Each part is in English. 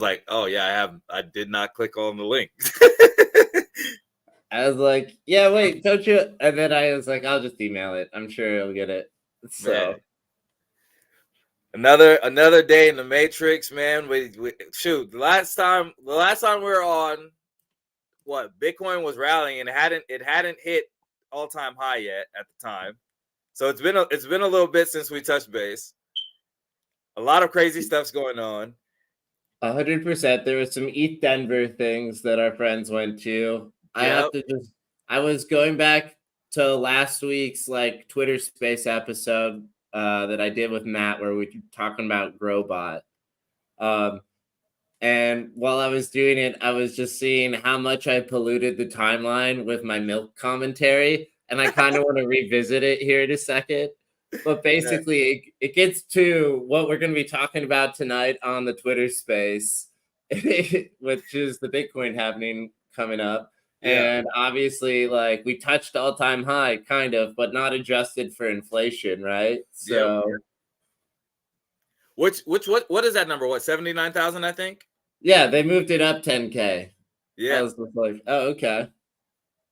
like, oh yeah, I did not click on the link. I was like, yeah, wait, don't you? And then I was like, I'll just email it. I'm sure he'll get it. So man. Another day in the Matrix, man. We shoot, the last time we were on, what, Bitcoin was rallying and it hadn't hit all-time high yet at the time. So it's been a little bit since we touched base. A lot of crazy stuff's going on. 100%. There was some ETH Denver things that our friends went to. I was going back to last week's like Twitter Space episode that I did with Matt, where we were talking about Growbot. And while I was doing it, I was just seeing how much I polluted the timeline with my milk commentary, and I kind of want to revisit it here in a second. But basically, it gets to what we're going to be talking about tonight on the Twitter Space, which is the Bitcoin halving coming up. Yeah. And obviously, like, we touched all-time high, kind of, but not adjusted for inflation, right? So, what is that number? What, 79,000? I think. Yeah, they moved it up 10K. Yeah, I was like, oh, okay.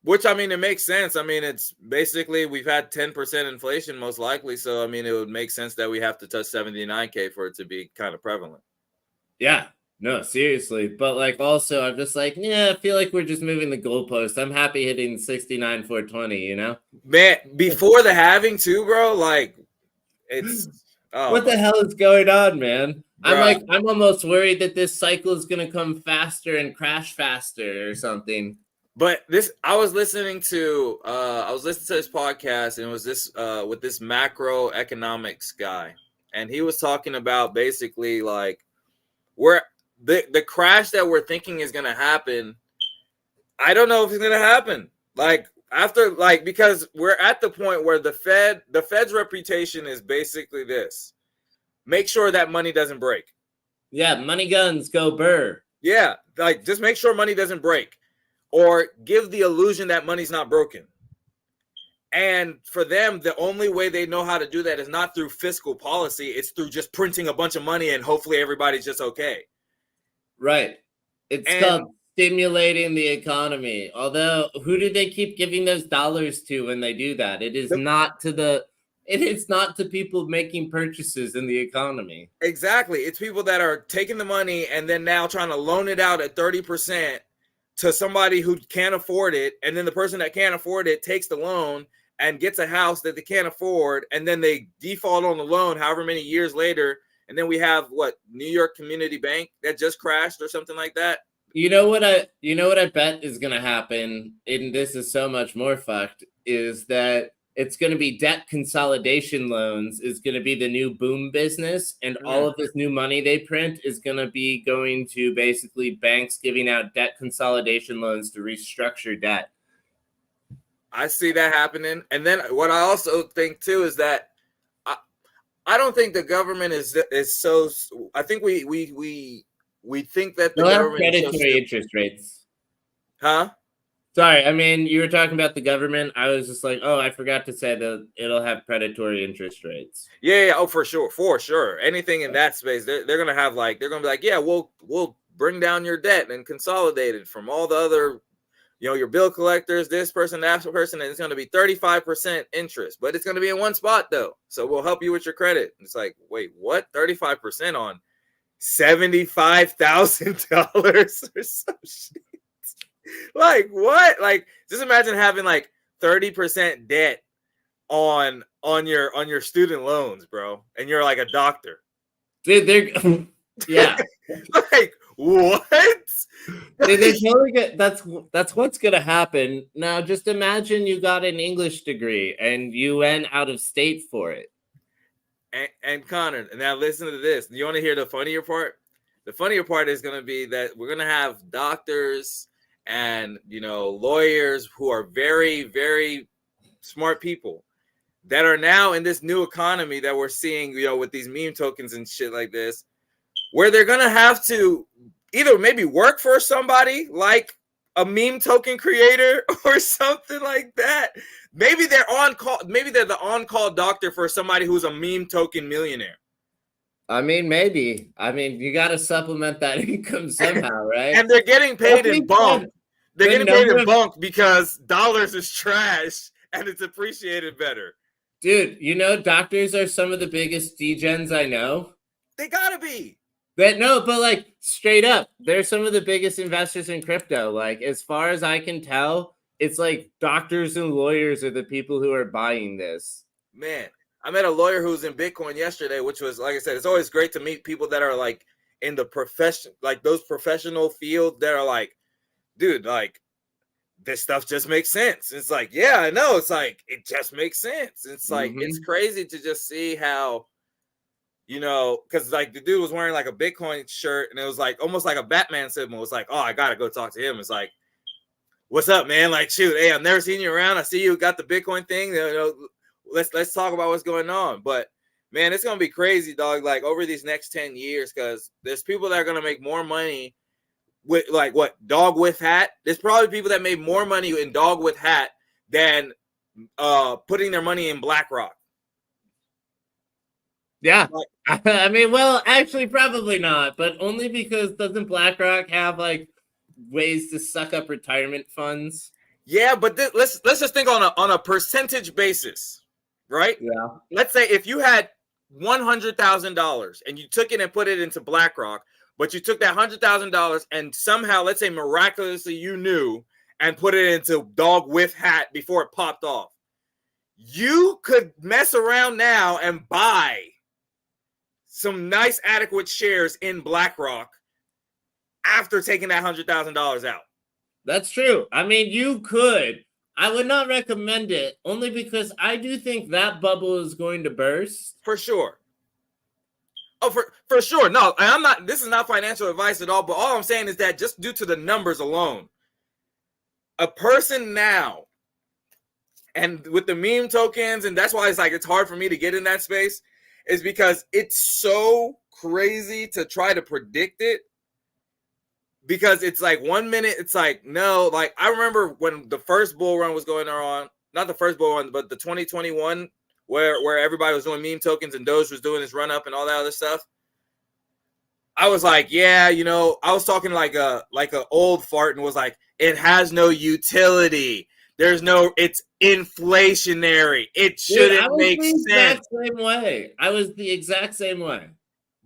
Which, I mean, it makes sense. I mean, it's basically we've had 10% inflation most likely. So, I mean, it would make sense that we have to touch 79K for it to be kind of prevalent. Yeah, no, seriously. But like, also, I'm just like, yeah, I feel like we're just moving the goalpost. I'm happy hitting 69,420, you know? Man, before the halving too, bro, like, it's... what the hell is going on, man? Bruh. I'm almost worried that this cycle is going to come faster and crash faster or something. But I was listening to this podcast, and it was this with this macroeconomics guy, and he was talking about basically like where the crash that we're thinking is going to happen. I don't know if it's going to happen. Like after, like, because we're at the point where the Fed's reputation is basically this: make sure that money doesn't break. Yeah, money guns go burr. Yeah, like just make sure money doesn't break. Or give the illusion that money's not broken. And for them, the only way they know how to do that is not through fiscal policy. It's through just printing a bunch of money and hopefully everybody's just okay. Right. It's called stimulating the economy. Although, who do they keep giving those dollars to when they do that? It is not to people making purchases in the economy. Exactly. It's people that are taking the money and then now trying to loan it out at 30%. To somebody who can't afford it, and then the person that can't afford it takes the loan and gets a house that they can't afford, and then they default on the loan however many years later, and then we have New York Community Bank that just crashed or something like that. You know what I bet is going to happen, and this is so much more fucked, is that it's going to be debt consolidation loans is going to be the new boom business, and all of this new money they print is going to be going to basically banks giving out debt consolidation loans to restructure debt. I see that happening. And then what I also think too is that I don't think the government is so. I think we think that the government have predatory interest rates. Huh? Sorry, I mean, you were talking about the government. I was just like, oh, I forgot to say that it'll have predatory interest rates. Yeah. Oh, for sure. Anything in that space, they're gonna have they're gonna be like, yeah, we'll bring down your debt and consolidate it from all the other, your bill collectors, this person, that person, and it's gonna be 35% interest, but it's gonna be in one spot though. So we'll help you with your credit. It's like, wait, what? 35% on $75,000 or some shit. Like what? Like just imagine having 30% debt on your student loans, bro, and you're like a doctor. Dude, yeah. Like what? They totally get that's what's gonna happen. Now just imagine you got an English degree and you went out of state for it. And Connor, now listen to this. You want to hear the funnier part? The funnier part is gonna be that we're gonna have doctors and lawyers who are very, very smart people that are now in this new economy that we're seeing, with these meme tokens and shit like this, where they're gonna have to either maybe work for somebody like a meme token creator or something like that. Maybe they're on call. Maybe they're the on-call doctor for somebody who's a meme token millionaire. I mean, maybe. I mean, you got to supplement that income somehow, right? And they're getting paid in bunk. They're the getting paid number in of bunk because dollars is trash and it's appreciated better. dude, you know, doctors are some of the biggest degens I know. They gotta be. That no, but like straight up, they're some of the biggest investors in crypto. Like, as far as I can tell, it's like doctors and lawyers are the people who are buying this. Man, I met a lawyer who was in Bitcoin yesterday, which was, like I said, it's always great to meet people that are like in the profession, like those professional fields that are like, dude, like this stuff just makes sense. It's like, yeah, I know. It's like, it just makes sense. It's like, it's crazy to just see how, you know, because like the dude was wearing like a Bitcoin shirt and it was like almost like a Batman symbol. It was like, oh, I gotta go talk to him. It's like, what's up, man? Like, shoot, hey, I've never seen you around. I see you got the Bitcoin thing. You know, let's talk about what's going on. But man, it's gonna be crazy, dog. Like over these next 10 years, because there's people that are gonna make more money with like what dog with hat. There's probably people that made more money in dog with hat than putting their money in BlackRock. Yeah. I mean, well, actually, probably not, but only because doesn't BlackRock have like ways to suck up retirement funds? Yeah, but let's just think on a percentage basis, right? Yeah. Let's say if you had $100,000 and you took it and put it into BlackRock, but you took that $100,000 and somehow, let's say miraculously, you knew and put it into dog with hat before it popped off. You could mess around now and buy some nice adequate shares in BlackRock after taking that $100,000 out. That's true. I mean, you could. I would not recommend it, only because I do think that bubble is going to burst. For sure. Oh, for sure. No, I'm not. This is not financial advice at all. But all I'm saying is that just due to the numbers alone, a person now, and with the meme tokens, and that's why it's hard for me to get in that space, is because it's so crazy to try to predict it. Because it's like 1 minute, it's like, no, like I remember when the first bull run was going on, not the first bull run, but the 2021, where everybody was doing meme tokens and Doge was doing his run up and all that other stuff. I was like, yeah, you know, I was talking like a old fart and was like, it has no utility. There's no, it's inflationary. It shouldn't make sense. Exact same way. I was the exact same way.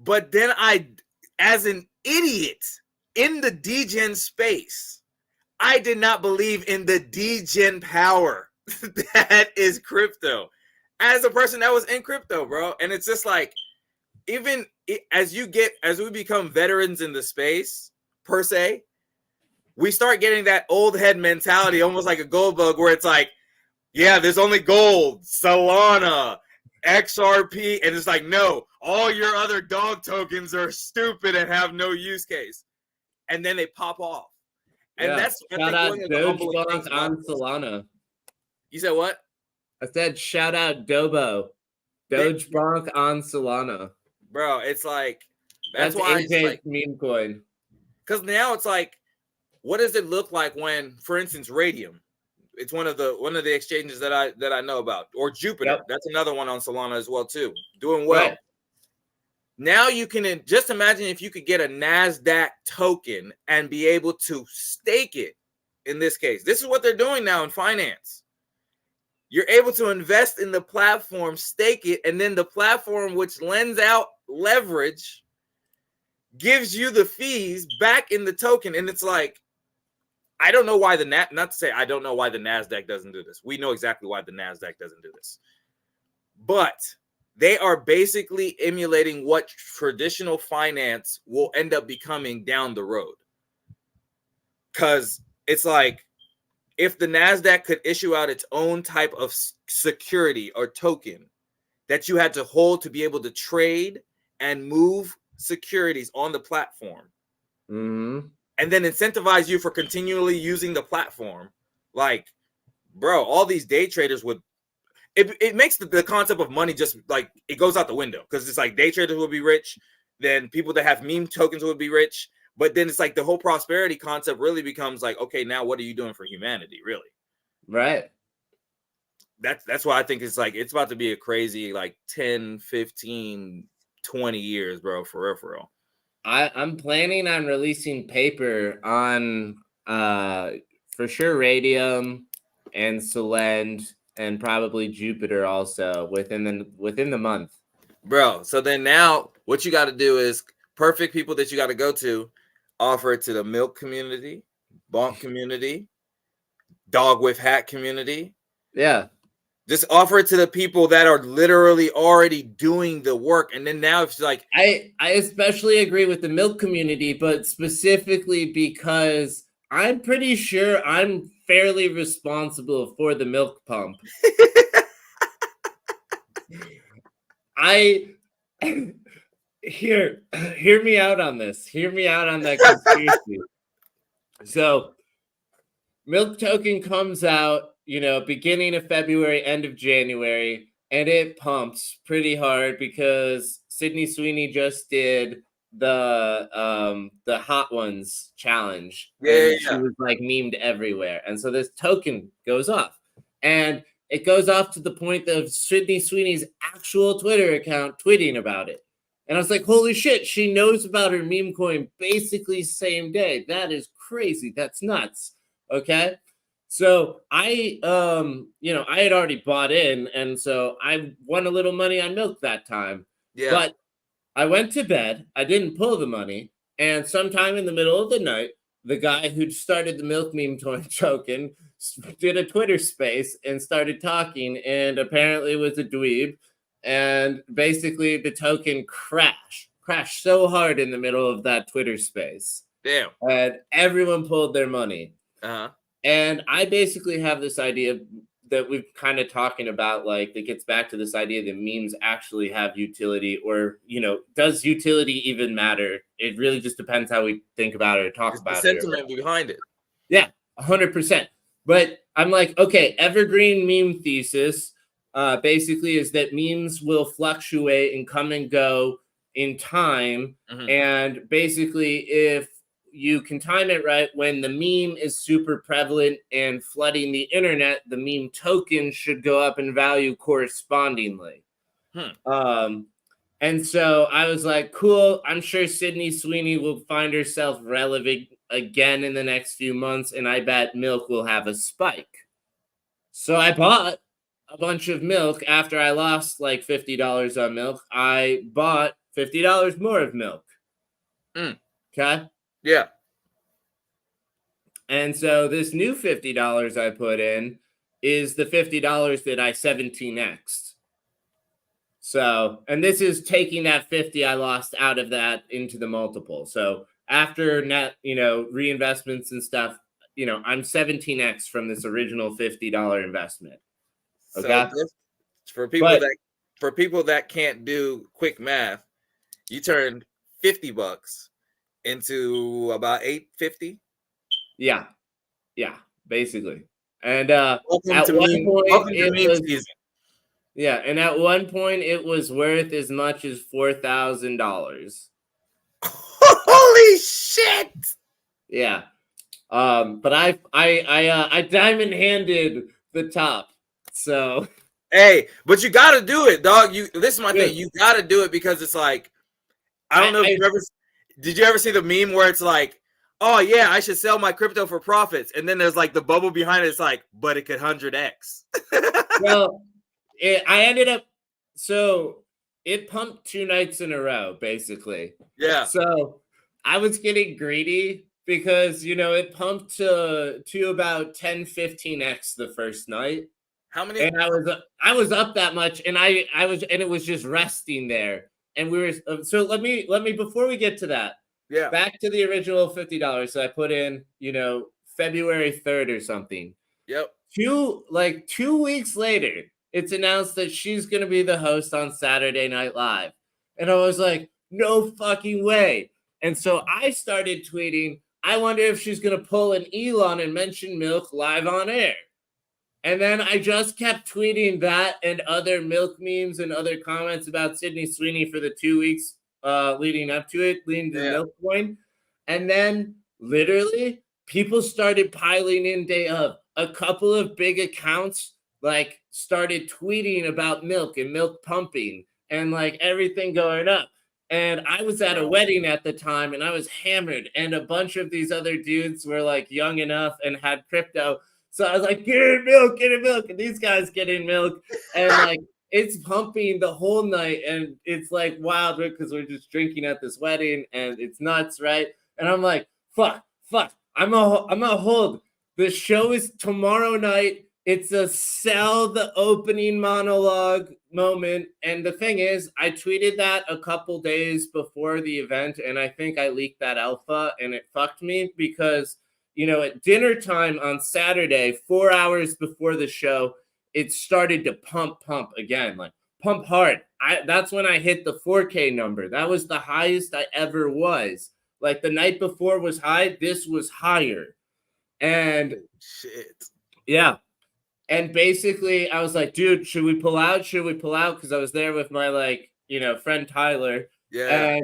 But then as an idiot in the degen space, I did not believe in the degen power that is crypto. As a person that was in crypto, bro. And it's just like, even as we become veterans in the space, per se, we start getting that old head mentality, almost like a gold bug, where it's like, yeah, there's only gold, Solana, XRP, and it's like, no, all your other dog tokens are stupid and have no use case. And then they pop off. And yeah. that's shout out Doge Bonk on Solana. You said what? I said shout out Dobo. Doge Bonk on Solana. Bro, it's like that's why AJ's like, meme coin. Because now it's like, what does it look like when, for instance, Radium? It's one of the exchanges that I know about, or Jupiter. Yep. That's another one on Solana as well too, doing well. Right. Now you can just imagine if you could get a NASDAQ token and be able to stake it. In this case, this is what they're doing now in finance. You're able to invest in the platform, stake it, and then the platform, which lends out leverage, gives you the fees back in the token. And it's like, I don't know why not to say I don't know why the NASDAQ doesn't do this. We know exactly why the NASDAQ doesn't do this. But they are basically emulating what traditional finance will end up becoming down the road. Because it's like, if the NASDAQ could issue out its own type of security or token that you had to hold to be able to trade and move securities on the platform, and then incentivize you for continually using the platform, like, bro, all these day traders would, it makes the concept of money just like, it goes out the window, because it's like day traders will be rich, then people that have meme tokens would be rich. But then it's like the whole prosperity concept really becomes like, okay, now what are you doing for humanity, really? Right. That's why I think it's like, it's about to be a crazy like 10, 15, 20 years, bro. For real, for real. I'm planning on releasing paper on for sure radium and Selend and probably Jupiter also within the month. Bro, so then now what you got to do is perfect people that you got to go to, offer it to the milk community, bonk community, dog with hat community. Yeah. Just offer it to the people that are literally already doing the work. And then now it's like, I especially agree with the milk community, but specifically because I'm pretty sure I'm fairly responsible for the milk pump. I hear me out on this. Hear me out on that conspiracy. So, Milk Token comes out, beginning of February, end of January, and it pumps pretty hard because Sydney Sweeney just did the Hot Ones challenge, and she yeah. was like memed everywhere. And so this token goes off. And it goes off to the point of Sydney Sweeney's actual Twitter account tweeting about it. And I was like, holy shit, she knows about her meme coin basically same day. That is crazy. That's nuts. Okay. So I I had already bought in, and so I won a little money on milk that time. Yeah. But I went to bed, I didn't pull the money, and sometime in the middle of the night, the guy who started the milk meme token did a Twitter space and started talking, and apparently was a dweeb. And basically the token crashed so hard in the middle of that Twitter space. Damn. And everyone pulled their money. Uh-huh. And I basically have this idea that we've kind of talking about, like, that gets back to this idea that memes actually have utility, or, does utility even matter? It really just depends how we think about it or talk It's about the it. sentiment behind it. Yeah, 100%. But I'm like, okay, evergreen meme thesis basically is that memes will fluctuate and come and go in time. Mhm. And basically, if you can time it right, when the meme is super prevalent and flooding the internet, the meme token should go up in value correspondingly. And so I was like, cool, I'm sure Sydney Sweeney will find herself relevant again in the next few months, and I bet milk will have a spike. So I bought a bunch of milk after I lost like $50 on milk. I bought $50 more of milk. Okay? Yeah. And so this new $50 I put in is the $50 that I 17x'd. So, and this is taking that 50 I lost out of that into the multiple. So after net, reinvestments and stuff, I'm 17x from this original $50 investment. Okay. So for people that can't do quick math, you turned $50 into about $850. Yeah, basically. And at one point it was season. Yeah, and at one point it was worth as much as $4,000. Holy shit! Yeah. But I diamond handed the top. So hey, but you gotta do it, dog. This is my thing. You gotta do it because it's like, I don't know if did you ever see the meme where it's like, oh yeah, I should sell my crypto for profits, and then there's like the bubble behind it. It's like, but it could 100x. Well, I ended up, so it pumped 2 nights in a row, basically. Yeah. So I was getting greedy because, it pumped to about 10-15x the first night. How many? And I was up that much, and it was just resting there. And we were, so let me, before we get to that, yeah, back to the original $50. So I put in, February 3rd or something. Yep. 2 weeks later, it's announced that she's going to be the host on Saturday Night Live. And I was like, no fucking way. And so I started tweeting, I wonder if she's going to pull an Elon and mention milk live on air. And then I just kept tweeting that and other milk memes and other comments about Sydney Sweeney for the 2 weeks leading up to it, leading to the milk coin. And then literally people started piling in day of. A couple of big accounts like started tweeting about milk and milk pumping. and like everything going up. And I was at a wedding at the time and I was hammered, and a bunch of these other dudes were like young enough and had crypto. So I was like, get in milk, get in milk. And these guys get in milk. And like it's pumping the whole night. And it's like wild because we're just drinking at this wedding and it's nuts, right? And I'm like, fuck. I'm a hold. The show is tomorrow night. It's a sell the opening monologue moment. And the thing is, I tweeted that a couple days before the event, and I think I leaked that alpha, and it fucked me because, you know, at dinner time on Saturday, 4 hours before the show, it started to pump again, like pump hard. That's when I hit the 4K number. That was the highest I ever was. Like the night before was high, this was higher. And shit. Yeah. And basically I was like, dude, should we pull out? Should we pull out? Because I was there with my like, you know, friend Tyler. Yeah.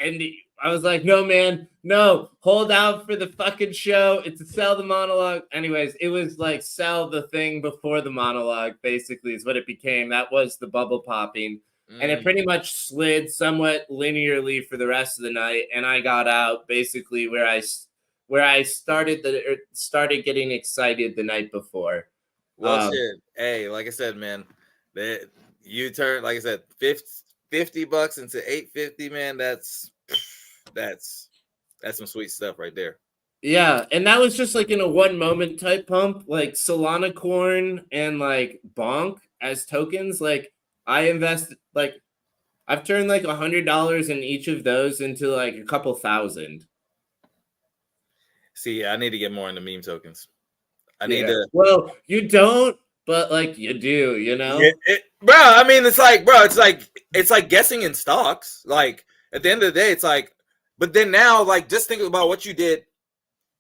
And I was like, no, man, no, hold out for the fucking show. It's a sell the monologue. Anyways, it was like sell the thing before the monologue, basically, is what it became. That was the bubble popping. And it pretty much slid somewhat linearly for the rest of the night. And I got out basically where I started getting excited the night before. Well, shit. Hey, like I said, man, you turn, like I said, $50 into $850, man. That's some sweet stuff right there. Yeah, and that was just like in a one moment type pump, like Solana Corn and like Bonk as tokens. Like I invested, like I've turned like $100 in each of those into like a couple thousand. See, I need to get more into meme tokens. I need to. Well, you don't, but like you do, you know? Yeah, bro, I mean, it's like guessing in stocks. Like at the end of the day, it's like, but then now, like, just think about what you did.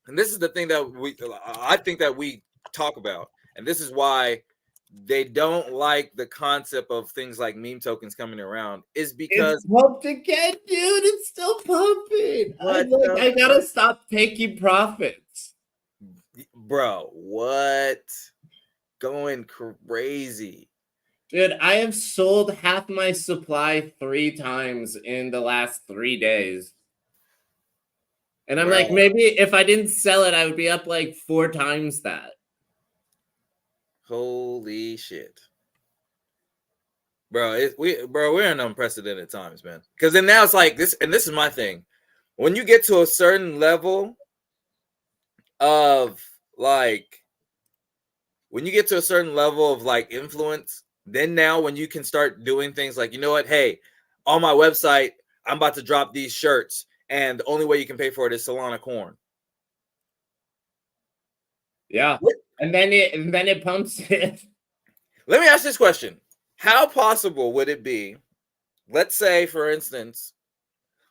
And this is the thing that I think that we talk about. And this is why they don't like the concept of things like meme tokens coming around, is because it's pumped again, dude. It's still pumping. I gotta stop taking profits. Bro, what? Going crazy. Dude, I have sold half my supply 3 times in the last 3 days. And I'm like, maybe if I didn't sell it, I would be up like 4 times that. Holy shit. Bro, we're in unprecedented times, man. Because then now it's like this, and this is my thing. When you get to a certain level of like, influence, then now when you can start doing things like, you know what, hey, on my website, I'm about to drop these shirts, and the only way you can pay for it is Solana Corn. Yeah. And then it pumps it. Let me ask this question. How possible would it be, let's say, for instance,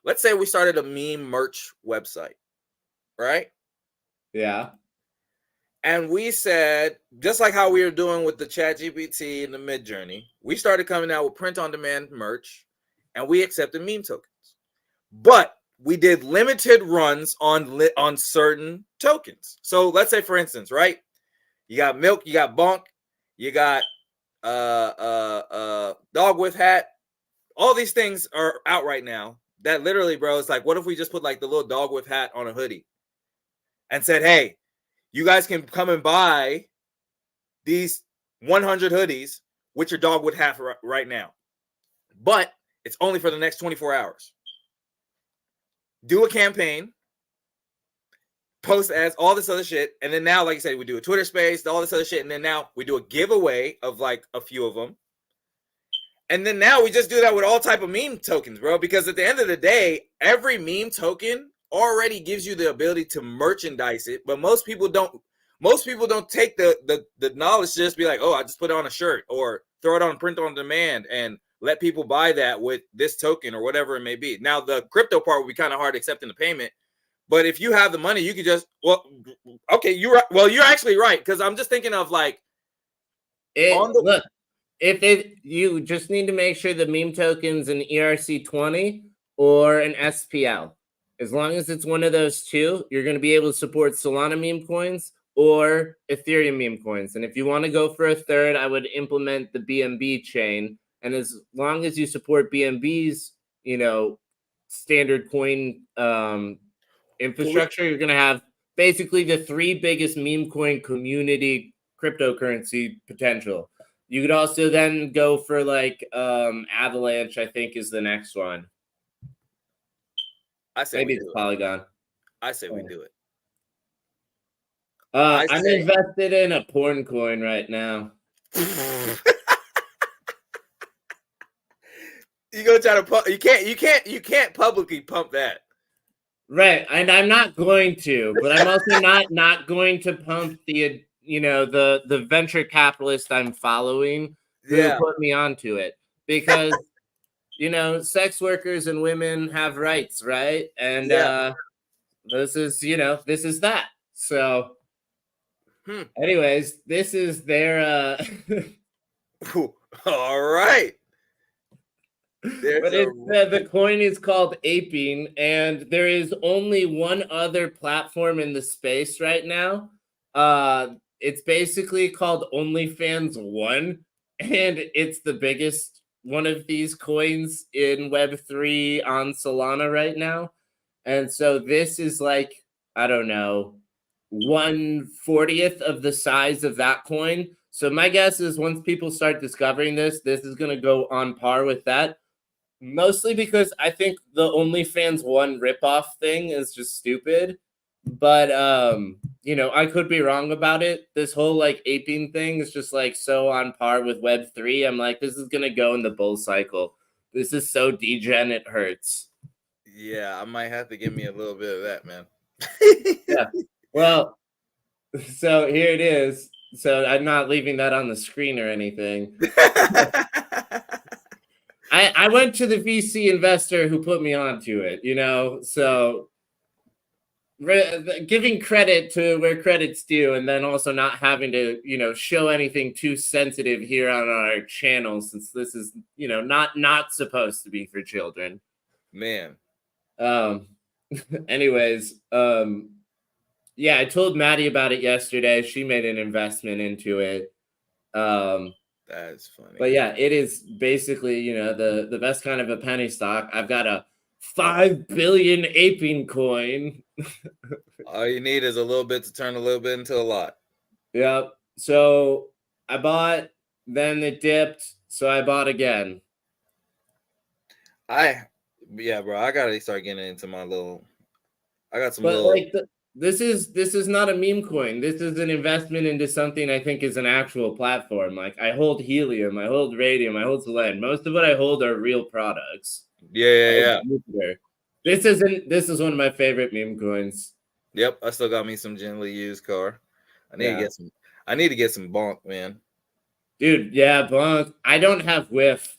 let's say we started a meme merch website, right? Yeah. And we said, just like how we were doing with the ChatGPT and the Midjourney, we started coming out with print-on-demand merch, and we accepted meme tokens. But we did limited runs on certain tokens. So let's say, for instance, right? You got Milk, you got Bonk, you got Dog with Hat. All these things are out right now. That literally, bro, it's like, what if we just put like the little Dog with Hat on a hoodie and said, hey, you guys can come and buy these 100 hoodies with your Dog with Hat right now, but it's only for the next 24 hours. Do a campaign, post ads, all this other shit, and then now, like I said, we do a Twitter space, all this other shit, and then now we do a giveaway of like a few of them, and then now we just do that with all type of meme tokens, bro. Because at the end of the day, every meme token already gives you the ability to merchandise it, but most people don't take the knowledge to just be like, oh, I just put it on a shirt or throw it on print on demand and let people buy that with this token or whatever it may be. Now, the crypto part will be kind of hard accepting the payment, but if you have the money, you could just, okay, you're actually right, because I'm just thinking of like, look, you just need to make sure the meme token's an ERC20 or an SPL. As long as it's one of those two, you're going to be able to support Solana meme coins or Ethereum meme coins. And if you want to go for a third, I would implement the BNB chain, And as long as you support BNB's, standard coin infrastructure, you're going to have basically the three biggest meme coin community cryptocurrency potential. You could also then go for like Avalanche, I think is the next one. I say Maybe we it's do it. Polygon. I say we do it. I'm invested in a porn coin right now. You gonna try to pump? You can't publicly pump that. Right, and I'm not going to, but I'm also not going to pump the the venture capitalist I'm following who Yeah. put me onto it, because sex workers and women have rights, right? And Yeah. this is that. So, Hmm. anyways, this is their All right. There's but a the coin is called Aping, and there is only one other platform in the space right now. It's basically called OnlyFans One, and it's the biggest one of these coins in Web3 on Solana right now. And so this is like, I don't know, 1/40th of the size of that coin. So my guess is once people start discovering this is going to go on par with that. Mostly because I think the OnlyFans One ripoff thing is just stupid. But I could be wrong about it. This whole like aping thing is just like so on par with Web3. I'm like, this is gonna go in the bull cycle. This is so degen it hurts. Yeah, I might have to give me a little bit of that, man. Yeah. Well, so here it is. So I'm not leaving that on the screen or anything. I went to the VC investor who put me onto it, so giving credit to where credit's due, and then also not having to, show anything too sensitive here on our channel, since this is, not supposed to be for children. Man. Anyways, yeah, I told Maddie about it yesterday. She made an investment into it. That's funny. But yeah, it is basically, the best kind of a penny stock. I've got a 5 billion aping coin. All you need is a little bit to turn a little bit into a lot. Yep. So I bought, then it dipped, so I bought again. Yeah, bro, I gotta start getting into my little. I got some But little. like this is not a meme coin. This is an investment into something I think is an actual platform. Like I hold helium, I hold radium, I hold selenium. Most of what I hold are real products. Yeah. This is one of my favorite meme coins. Yep, I still got me some gently used car. I need to get some bonk, man. Dude, yeah, bonk. I don't have whiff.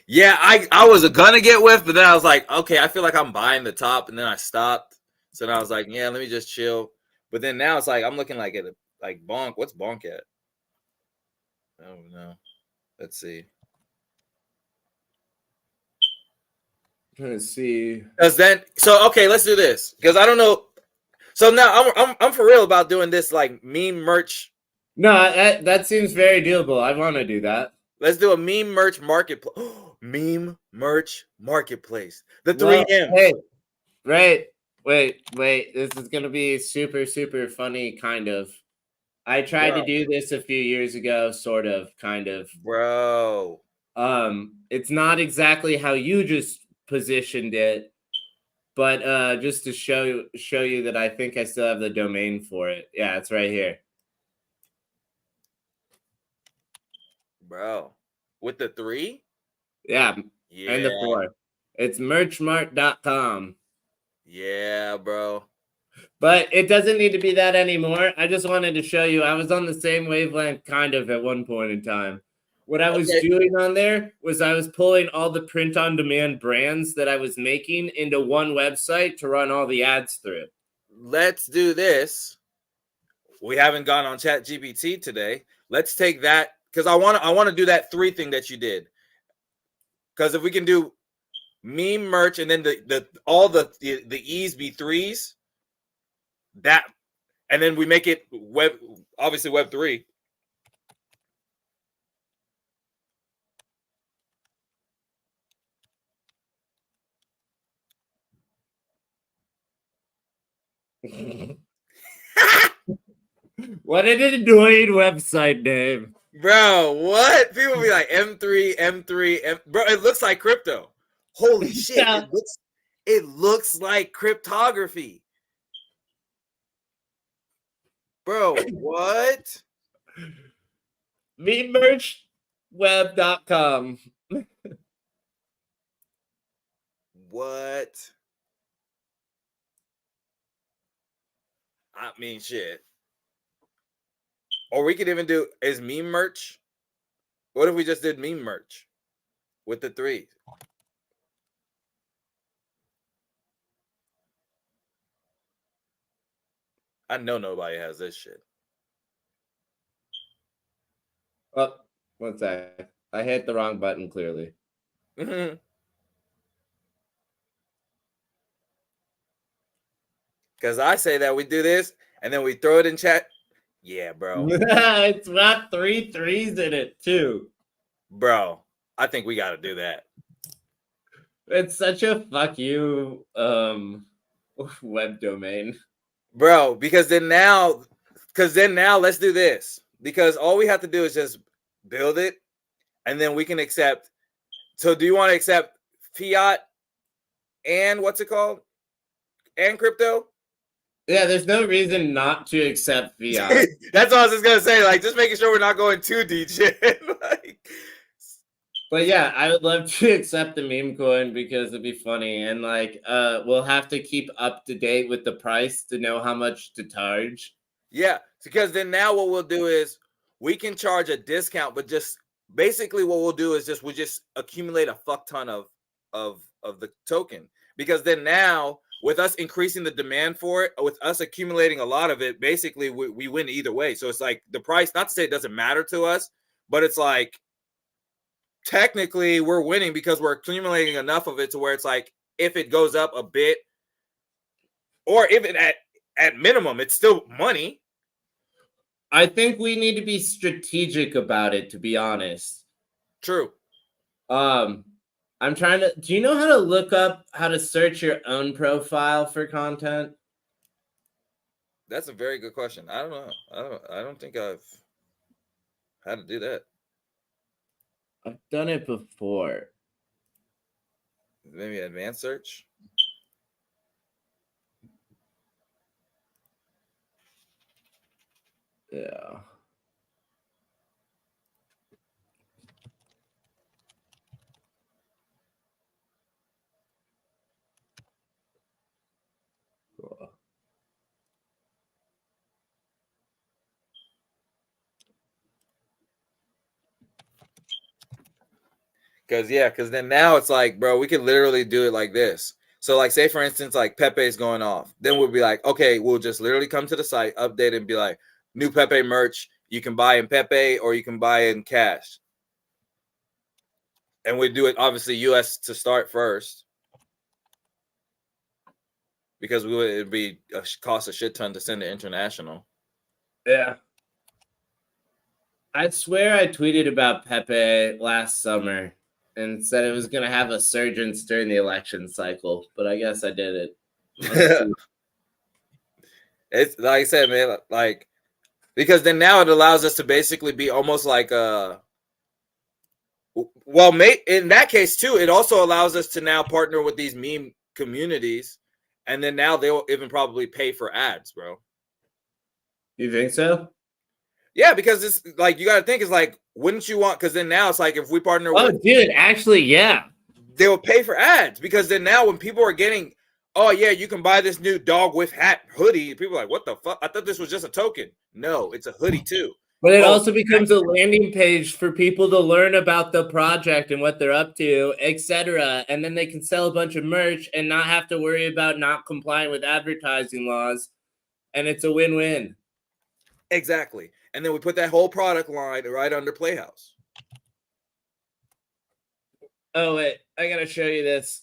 Yeah, I was gonna get whiff, but then I was like, okay, I feel like I'm buying the top, and then I stopped. So then I was like, yeah, let me just chill. But then now it's like I'm looking like at like bonk. What's bonk at? I don't know. Let's see. Let's see. Because then, okay, let's do this. Because I don't know. So now I'm for real about doing this like meme merch. No, that seems very doable. I want to do that. Let's do a meme merch marketplace. Meme merch marketplace. The three M's. Hey, right. Wait. This is gonna be super, super funny, kind of. I tried to do this a few years ago, sort of, kind of. Bro. It's not exactly how you just positioned it, but just to show you that I think I still have the domain for it. Yeah, it's right here. Bro. With the 3? Yeah. Yeah. And the 4. It's merchmart.com. Yeah, bro. But it doesn't need to be that anymore. I just wanted to show you I was on the same wavelength kind of at one point in time. What I was doing on there was I was pulling all the print-on-demand brands that I was making into one website to run all the ads through. Let's do this. We haven't gone on ChatGPT today. Let's take that because I want to do that 3 thing that you did. Because if we can do meme merch and then all the E's be 3s, that, and then we make it obviously web 3. What an annoying website name. Bro, what? People be like M3, M3, bro, it looks like crypto. Holy shit, Yeah. it looks like cryptography. Bro, what? MemeMerchWeb.com. What? I mean, shit. Or we could even do is meme merch. What if we just did meme merch with the three? I know nobody has this shit. Oh, one sec. I hit the wrong button clearly. Because I say that we do this and then we throw it in chat. Yeah, bro. It's got 3 3s in it too. Bro, I think we got to do that. It's such a fuck you web domain. Bro, because then now let's do this. Because all we have to do is just build it and then we can accept. So do you want to accept fiat and what's it called? And crypto? Yeah, there's no reason not to accept fiat. That's all I was just gonna say. Like, just making sure we're not going too deep shit. Like, But yeah, I would love to accept the meme coin because it'd be funny. And like we'll have to keep up to date with the price to know how much to charge. yeah, because then now what we'll do is we can charge a discount, but just basically what we'll do is we just accumulate a fuck ton of the token. Because then now with us increasing the demand for it, with us accumulating a lot of it, basically we win either way. So it's like the price, not to say it doesn't matter to us, but it's like technically we're winning because we're accumulating enough of it to where it's like if it goes up a bit, or if it at minimum, it's still money. I think we need to be strategic about it, to be honest. True. I'm trying to. Do you know how to look up how to search your own profile for content? That's a very good question. I don't know. I don't think I've had to do that. I've done it before. Maybe advanced search. Yeah. Cool. Because then now it's like, bro, we could literally do it like this. So, like, say for instance, like Pepe's going off, then we'll be like, okay, we'll just literally come to the site, update, and be like, new Pepe merch. You can buy in Pepe or you can buy in cash. And we do it obviously US to start first. Because it'd be cost a shit ton to send it international. Yeah. I swear I tweeted about Pepe last summer and said it was going to have a surge during the election cycle, but I guess I did it. It's like I said, man, like because then now it allows us to basically be almost like well, in that case too, it also allows us to now partner with these meme communities, and then now they'll even probably pay for ads, bro. You think so? Yeah, because it's like you got to think it's like, wouldn't you want? Because then now it's like if we partner with, dude, actually, yeah, they will pay for ads because then now when people are getting, oh yeah, you can buy this new dog with hat hoodie, people are like, what the fuck? I thought this was just a token. No, it's a hoodie too. But it also becomes a landing page for people to learn about the project and what they're up to, etc. And then they can sell a bunch of merch and not have to worry about not complying with advertising laws. And it's a win-win. Exactly. And then we put that whole product line right under Playhouse. Oh, wait. I got to show you this.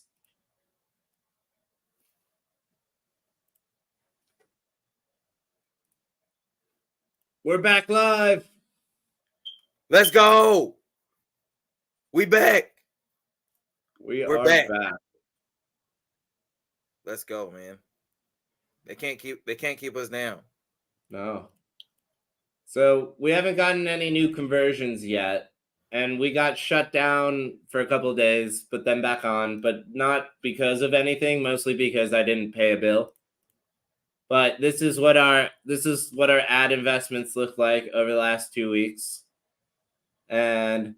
We're back live. Let's go. We back. We're back. Let's go, man. They can't keep us down. No. So we haven't gotten any new conversions yet. And we got shut down for a couple of days, but then back on, but not because of anything, mostly because I didn't pay a bill. But this is what our ad investments look like over the last 2 weeks. And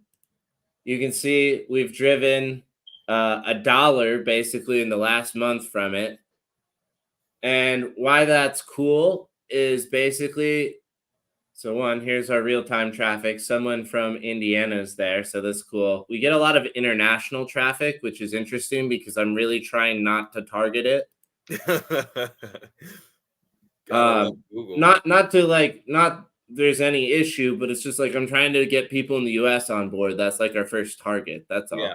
you can see we've driven $1 basically in the last month from it. And why that's cool is basically, so one, here's our real-time traffic. Someone from Indiana is there, so that's cool. We get a lot of international traffic, which is interesting because I'm really trying not to target it. Gotta love Google. Not there's any issue, but it's just like I'm trying to get people in the US on board. That's like our first target. That's all. Yeah,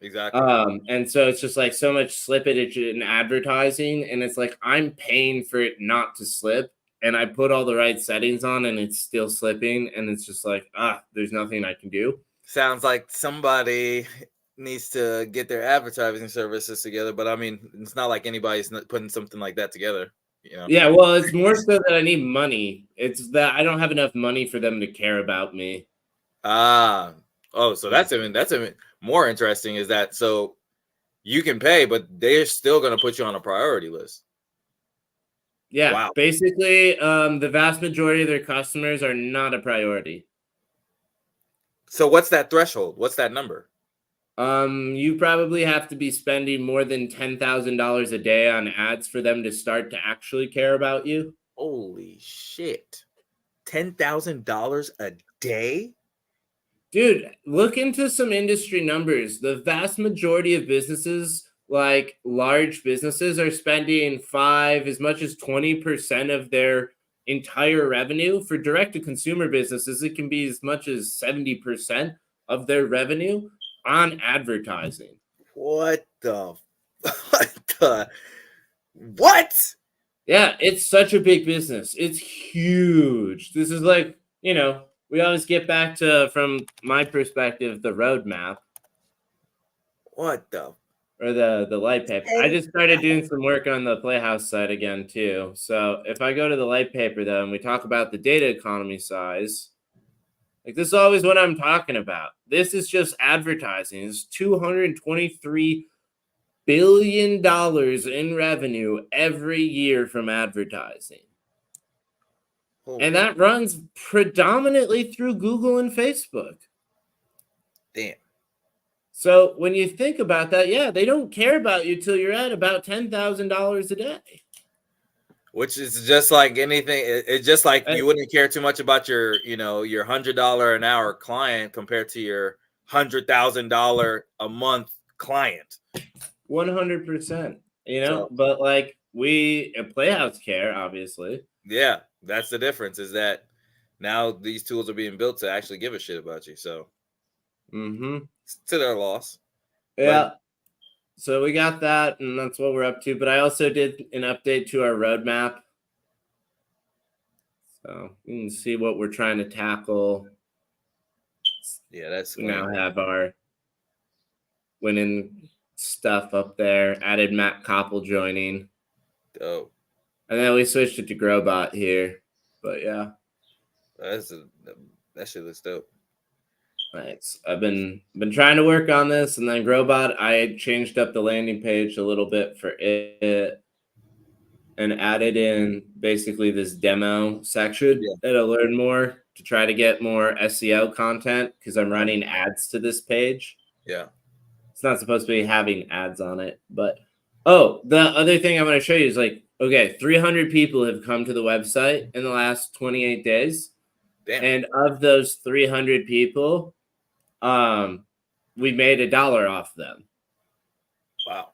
exactly. And so it's just like so much slippage in advertising, and it's like I'm paying for it not to slip, and I put all the right settings on, and it's still slipping, and it's just like there's nothing I can do. Sounds like somebody needs to get their advertising services together, but I mean, it's not like anybody's not putting something like that together. You know? Yeah, well, it's more so that I need money. It's that I don't have enough money for them to care about me. Oh, so that's even more interesting. Is that so? You can pay, but they're still going to put you on a priority list. Yeah, Wow. basically, the vast majority of their customers are not a priority. So what's that threshold? What's that number? You probably have to be spending more than $10,000 a day on ads for them to start to actually care about you. Holy shit. $10,000 a day? Dude, look into some industry numbers. The vast majority of businesses, like large businesses, are spending as much as 20% of their entire revenue. For direct to consumer businesses, it can be as much as 70% of their revenue on advertising. What the what? Yeah, it's such a big business. It's huge. This is like, we always get back to, from my perspective, the roadmap. What the? Or the light paper. I just started doing some work on the Playhouse side again too. So if I go to the light paper though, and we talk about the data economy size, like this is always what I'm talking about. This is just advertising. It's $223 billion in revenue every year from advertising. And that runs predominantly through Google and Facebook. Damn. So when you think about that, yeah, they don't care about you till you're at about $10,000 a day. Which is just like anything. It's just like you wouldn't care too much about your $100 an hour client compared to your $100,000 a month client. 100%. But like we at Playhouse care, obviously. Yeah, that's the difference. Is that now these tools are being built to actually give a shit about you. So, it's to their loss. Yeah. So we got that, and that's what we're up to. But I also did an update to our roadmap. So you can see what we're trying to tackle. Yeah, that's we now have our winning stuff up there. Added Matt Koppel joining. Oh. And then we switched it to Growbot here. But yeah. That shit looks dope. Nice. I've been trying to work on this, and then Growbot, I changed up the landing page a little bit for it and added in basically this demo section that'll learn more to try to get more SEO content because I'm running ads to this page. Yeah. It's not supposed to be having ads on it, but the other thing I want to show you is like, okay, 300 people have come to the website in the last 28 days. Damn. And of those 300 people, we made $1 off them. Wow.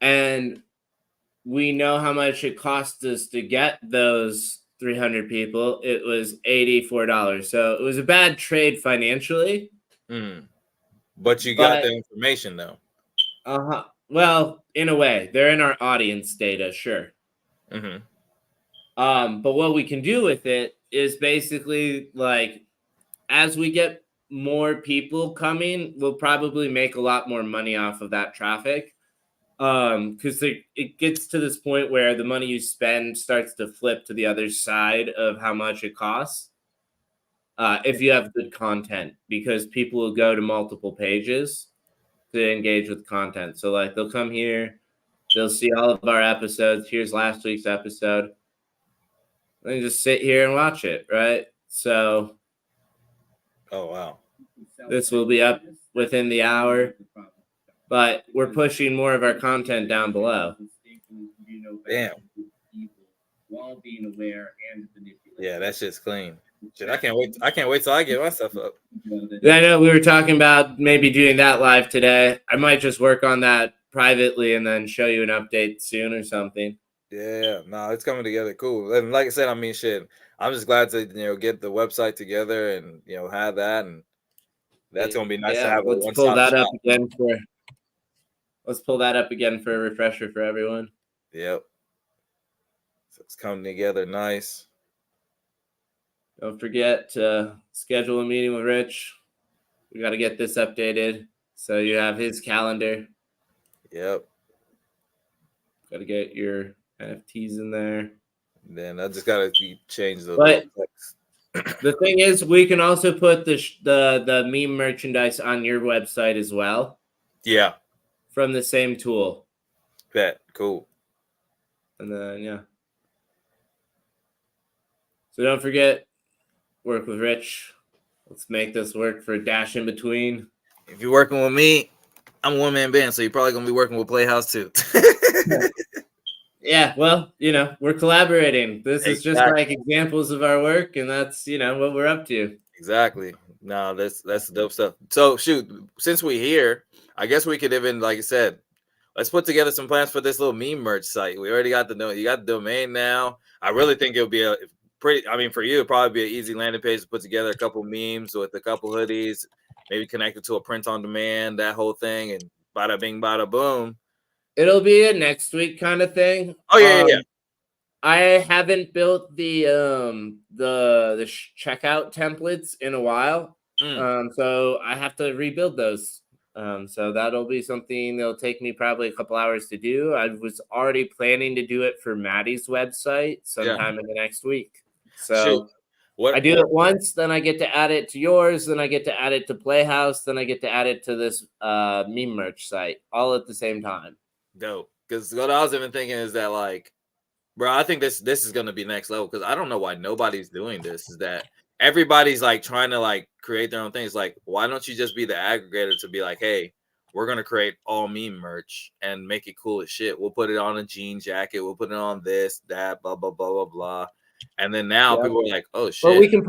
And we know how much it cost us to get those 300 people. It was $84. So it was a bad trade financially. But you got the information though. Well, in a way, they're in our audience data, sure. But what we can do with it is basically like, as we get more people coming, we'll probably make a lot more money off of that traffic. Because it gets to this point where the money you spend starts to flip to the other side of how much it costs. If you have good content, because people will go to multiple pages to engage with content. So like they'll come here, they'll see all of our episodes. Here's last week's episode. They just sit here and watch it, right? So Oh wow. this will be up within the hour, but we're pushing more of our content down below. Damn. Yeah, that shit's clean. Shit, I can't wait. I can't wait till I get my stuff up. I know we were talking about maybe doing that live today. I might just work on that privately and then show you an update soon or something. Yeah, no, it's coming together cool. And like I said, I mean, shit, I'm just glad to get the website together and have that, and that's gonna be nice to have a let's pull one-stop that shop. up again for. Let's pull that up again for a refresher for everyone. Yep. So it's coming together nice. Don't forget to schedule a meeting with Rich. We got to get this updated so you have his calendar. Yep. Got to get your NFTs in there. Then I just gotta change the. But the thing is, we can also put the meme merchandise on your website as well. Yeah. From the same tool. Bet. Cool. And then So don't forget, work with Rich. Let's make this work for Dash in Between. If you're working with me, I'm a one-man band, so you're probably gonna be working with Playhouse too. Yeah, well, we're collaborating. This is just like examples of our work, and that's what we're up to. Exactly. No, that's dope stuff. So shoot, since we're here, I guess we could even, like I said, let's put together some plans for this little meme merch site. We already got you got the domain now. I really think it'll be for you, it'd probably be an easy landing page to put together a couple memes with a couple hoodies, maybe connected to a print on demand, that whole thing, and bada bing, bada boom. It'll be a next week kind of thing. Oh yeah. I haven't built the checkout templates in a while, so I have to rebuild those. So that'll be something that'll take me probably a couple hours to do. I was already planning to do it for Maddie's website sometime in the next week. So I do it once, then I get to add it to yours, then I get to add it to Playhouse, then I get to add it to this meme merch site all at the same time. Dope. Because what I was even thinking is that, like, bro, I think this is gonna be next level, because I don't know why nobody's doing this. Is that everybody's like trying to like create their own things? Like, why don't you just be the aggregator to be like, hey, we're gonna create all meme merch and make it cool as shit. We'll put it on a jean jacket. We'll put it on this, that, blah blah blah blah blah. And then now people are like, oh shit. Well, we can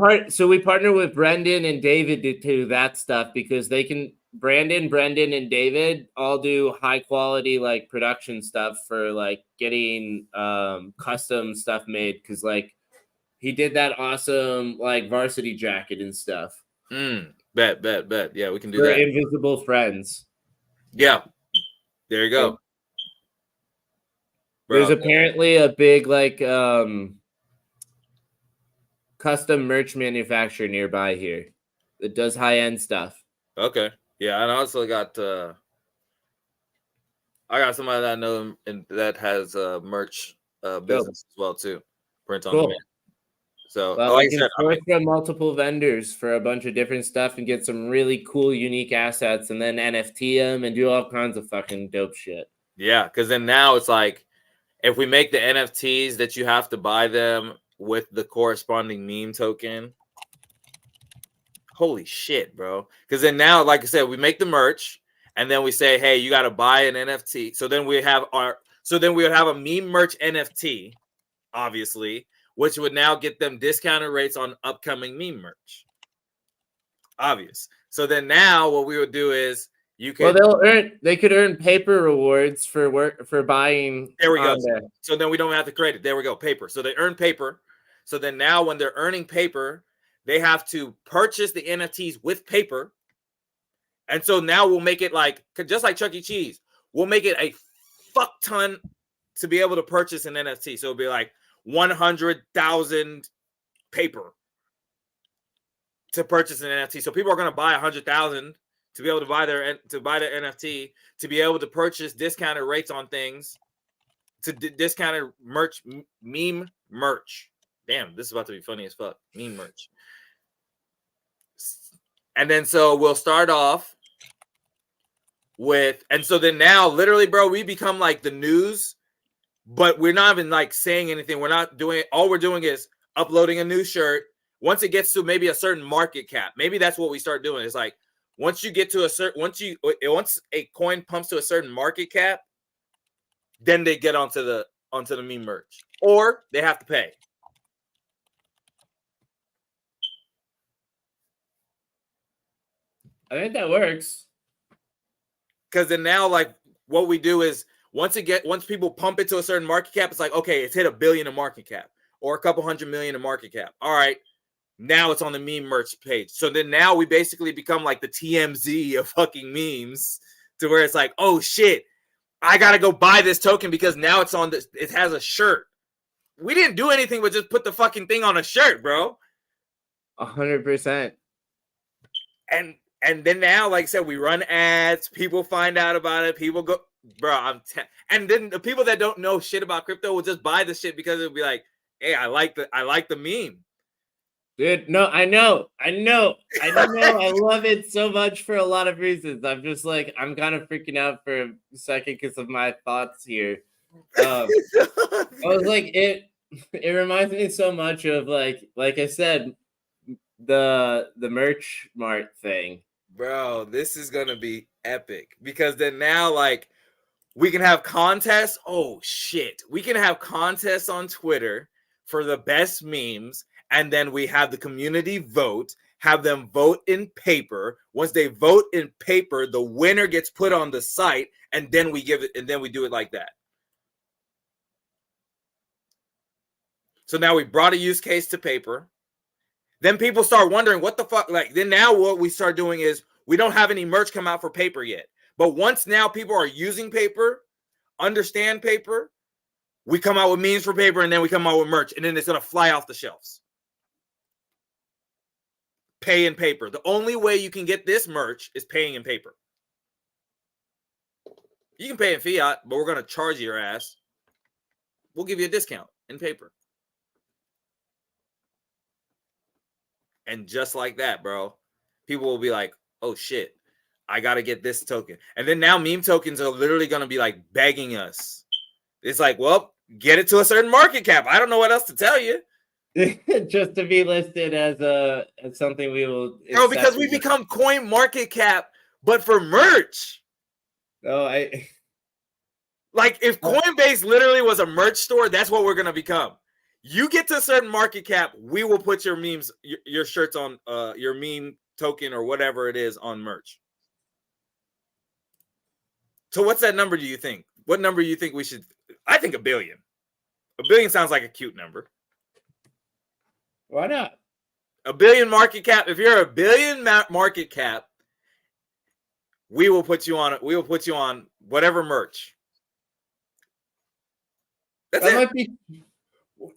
we partner with Brendan and David to do that stuff, because they can. Brendan, and David all do high quality like production stuff for like getting custom stuff made, because like he did that awesome like varsity jacket and stuff. Bet. Yeah, we can do for that. Invisible Friends. Yeah, there you go. There's apparently a big like custom merch manufacturer nearby here that does high-end stuff. Okay. Yeah, and I also got somebody that I know and that has merch business as well too. Print on demand. So I can source from multiple vendors for a bunch of different stuff and get some really cool, unique assets, and then NFT them and do all kinds of fucking dope shit. Yeah, because then now it's like, if we make the NFTs that you have to buy them with the corresponding meme token. Holy shit, bro. Because then now, like I said, we make the merch and then we say, hey, you got to buy an NFT. So then we would have a meme merch NFT, obviously, which would now get them discounted rates on upcoming meme merch. Obvious. So then now what we would do is they could earn paper rewards for buying. There we go. So then we don't have to create it. There we go. Paper. So they earn paper. So then now when they're earning paper, they have to purchase the NFTs with paper. And so now we'll make it like, just like Chuck E. Cheese, we'll make it a fuck ton to be able to purchase an NFT. So it'll be like 100,000 paper to purchase an NFT. So people are going to buy 100,000 to be able to buy their NFT, to be able to purchase discounted rates on things, to discounted merch, meme merch. Damn, this is about to be funny as fuck. Meme merch. And then so we'll start off with, and so then now literally, bro, we become like the news, but we're not even like saying anything. We're not doing, all we're doing is uploading a new shirt. Once it gets to maybe a certain market cap, maybe that's what we start doing. It's like once you get to a certain, once a coin pumps to a certain market cap, then they get onto the meme merch, or they have to pay. I think that works. Because then now, like, what we do is once people pump it to a certain market cap, it's like, okay, it's hit $1 billion in market cap or a couple $100 million in market cap. All right, now it's on the meme merch page. So then now we basically become like the TMZ of fucking memes, to where it's like, oh shit, I gotta go buy this token because now it's on this. It has a shirt. We didn't do anything but just put the fucking thing on a shirt, bro. 100%. And then now, like I said, we run ads. People find out about it. People go, bro. And then the people that don't know shit about crypto will just buy the shit because it'll be like, hey, I like the meme. Dude, no, I know. I love it so much for a lot of reasons. I'm just like, I'm kind of freaking out for a second because of my thoughts here. I was like, it reminds me so much of like I said, the merch mart thing. Bro, this is gonna be epic because then now, like, we can have contests. Oh shit, we can have contests on Twitter for the best memes, and then we have the community vote. Have them vote in paper. Once they vote in paper, the winner gets put on the site, and then we give it, and then we do it like that. So now we brought a use case to paper. Then people start wondering what the fuck. Like, then now what we start doing is we don't have any merch come out for paper yet. But once now people are using paper, understand paper, we come out with memes for paper, and then we come out with merch, and then it's gonna fly off the shelves. Pay in paper. The only way you can get this merch is paying in paper. You can pay in fiat, but we're gonna charge your ass. We'll give you a discount in paper. And just like that, bro, people will be like, oh shit, I got to get this token. And then now meme tokens are literally going to be like begging us. It's like, well, get it to a certain market cap. I don't know what else to tell you. Just to be listed as something we will. Bro, because we become coin market cap, but for merch. Oh, like if Coinbase literally was a merch store, that's what we're going to become. You get to a certain market cap, we will put your memes, your shirts on, your meme token or whatever it is on merch. So what's that number do you think? What number do you think we should? I think $1 billion. $1 billion sounds like a cute number. Why not? $1 billion market cap. If you're $1 billion market cap, we will put you on. We will put you on whatever merch. That's that it. Might be.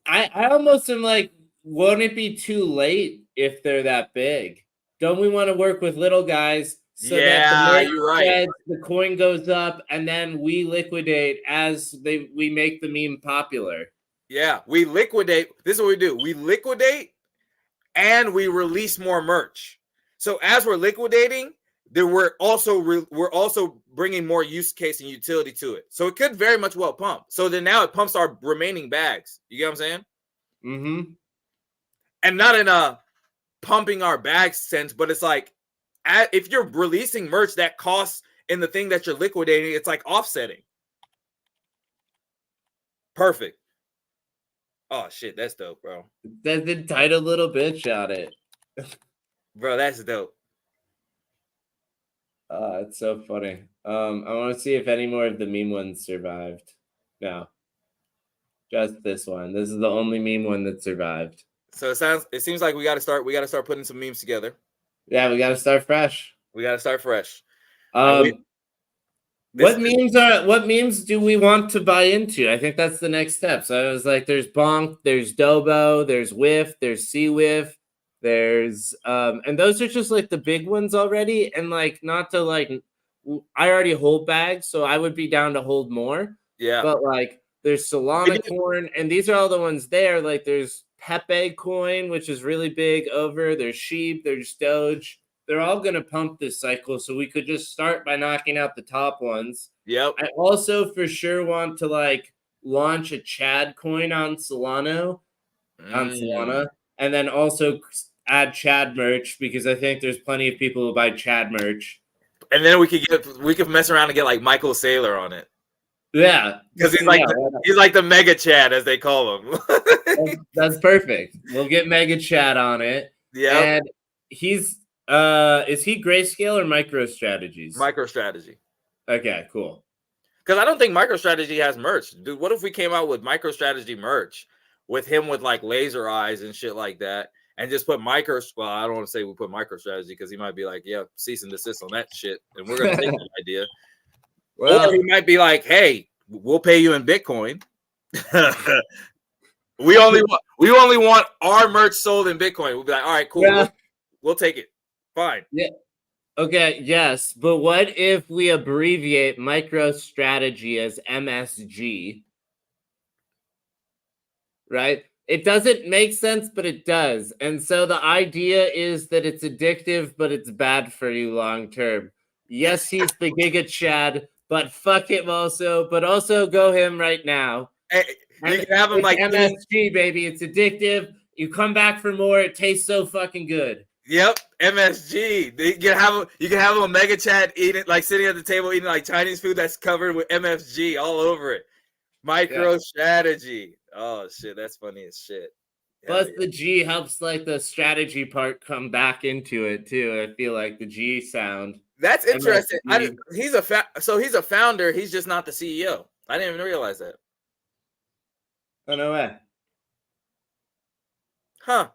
I almost am like, won't it be too late if they're that big? Don't we want to work with little guys so that the you're right. The coin goes up and then we liquidate as we make the meme popular? Yeah, we liquidate. This is what we do. We liquidate and we release more merch. So as we're liquidating, we're also bringing more use case and utility to it. So it could very much well pump. So then now it pumps our remaining bags. You get what I'm saying? Mm-hmm. And not in a pumping our bags sense, but it's like if you're releasing merch that costs in the thing that you're liquidating, it's like offsetting. Perfect. Oh shit, that's dope, bro. That's the title little bitch on it. Bro, that's dope. It's so funny. I want to see if any more of the meme ones survived. No. Just this one. This is the only meme one that survived. So it seems like we gotta start putting some memes together. Yeah, we gotta start fresh. What memes do we want to buy into? I think that's the next step. So I was like, there's Bonk, there's Dobo, there's Whiff, there's C-Whiff, There's and those are just like the big ones already. And like not to like I already hold bags, so I would be down to hold more. Yeah. But like there's Solana corn, and these are all the ones there. Like there's Pepe coin, which is really big over. There's Sheep, there's Doge. They're all gonna pump this cycle, so we could just start by knocking out the top ones. Yep. I also for sure want to like launch a Chad coin on Solana, and then also add Chad merch because I think there's plenty of people who buy Chad merch. And then we could mess around and get like Michael Saylor on it. Yeah, because he's like the mega Chad as they call him. That's perfect. We'll get Mega Chad on it. Yeah, and he's is he Grayscale or MicroStrategies? MicroStrategy. Okay, cool. Because I don't think MicroStrategy has merch, dude. What if we came out with MicroStrategy merch with him with like laser eyes and shit like that, and just put Well, I don't want to say we put MicroStrategy because he might be like, yeah, cease and desist on that shit, and we're gonna take that idea. Well, or he might be like, hey, we'll pay you in Bitcoin. we only want our merch sold in Bitcoin. We'll be like, all right, cool. Yeah. We'll take it. Fine. Yeah. Okay, yes. But what if we abbreviate MicroStrategy as MSG? Right? It doesn't make sense, but it does. And so the idea is that it's addictive, but it's bad for you long term. Yes, he's the Giga Chad, but fuck him also. But also go him right now. Hey, you can have him like MSG, baby. It's addictive. You come back for more. It tastes so fucking good. Yep, MSG. You can have a mega Chad eating, like sitting at the table eating like Chinese food that's covered with MSG all over it. MicroStrategy. Yeah. Oh shit, that's funny as shit. Plus the G helps like the strategy part come back into it too. I feel like the G sound. That's interesting. He's a founder. He's just not the CEO. I didn't even realize that. Oh no way. Huh.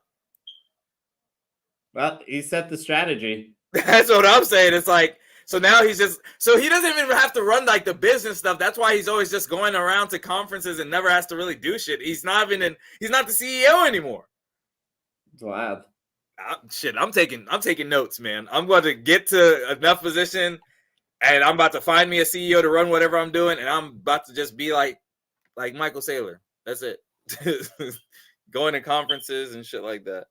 Well, he set the strategy. That's what I'm saying. It's like, so now he doesn't even have to run like the business stuff. That's why he's always just going around to conferences and never has to really do shit. He's not the CEO anymore. It's wild. I'm taking notes, man. I'm going to get to enough position and I'm about to find me a CEO to run whatever I'm doing. And I'm about to just be like Michael Saylor. That's it. Going to conferences and shit like that.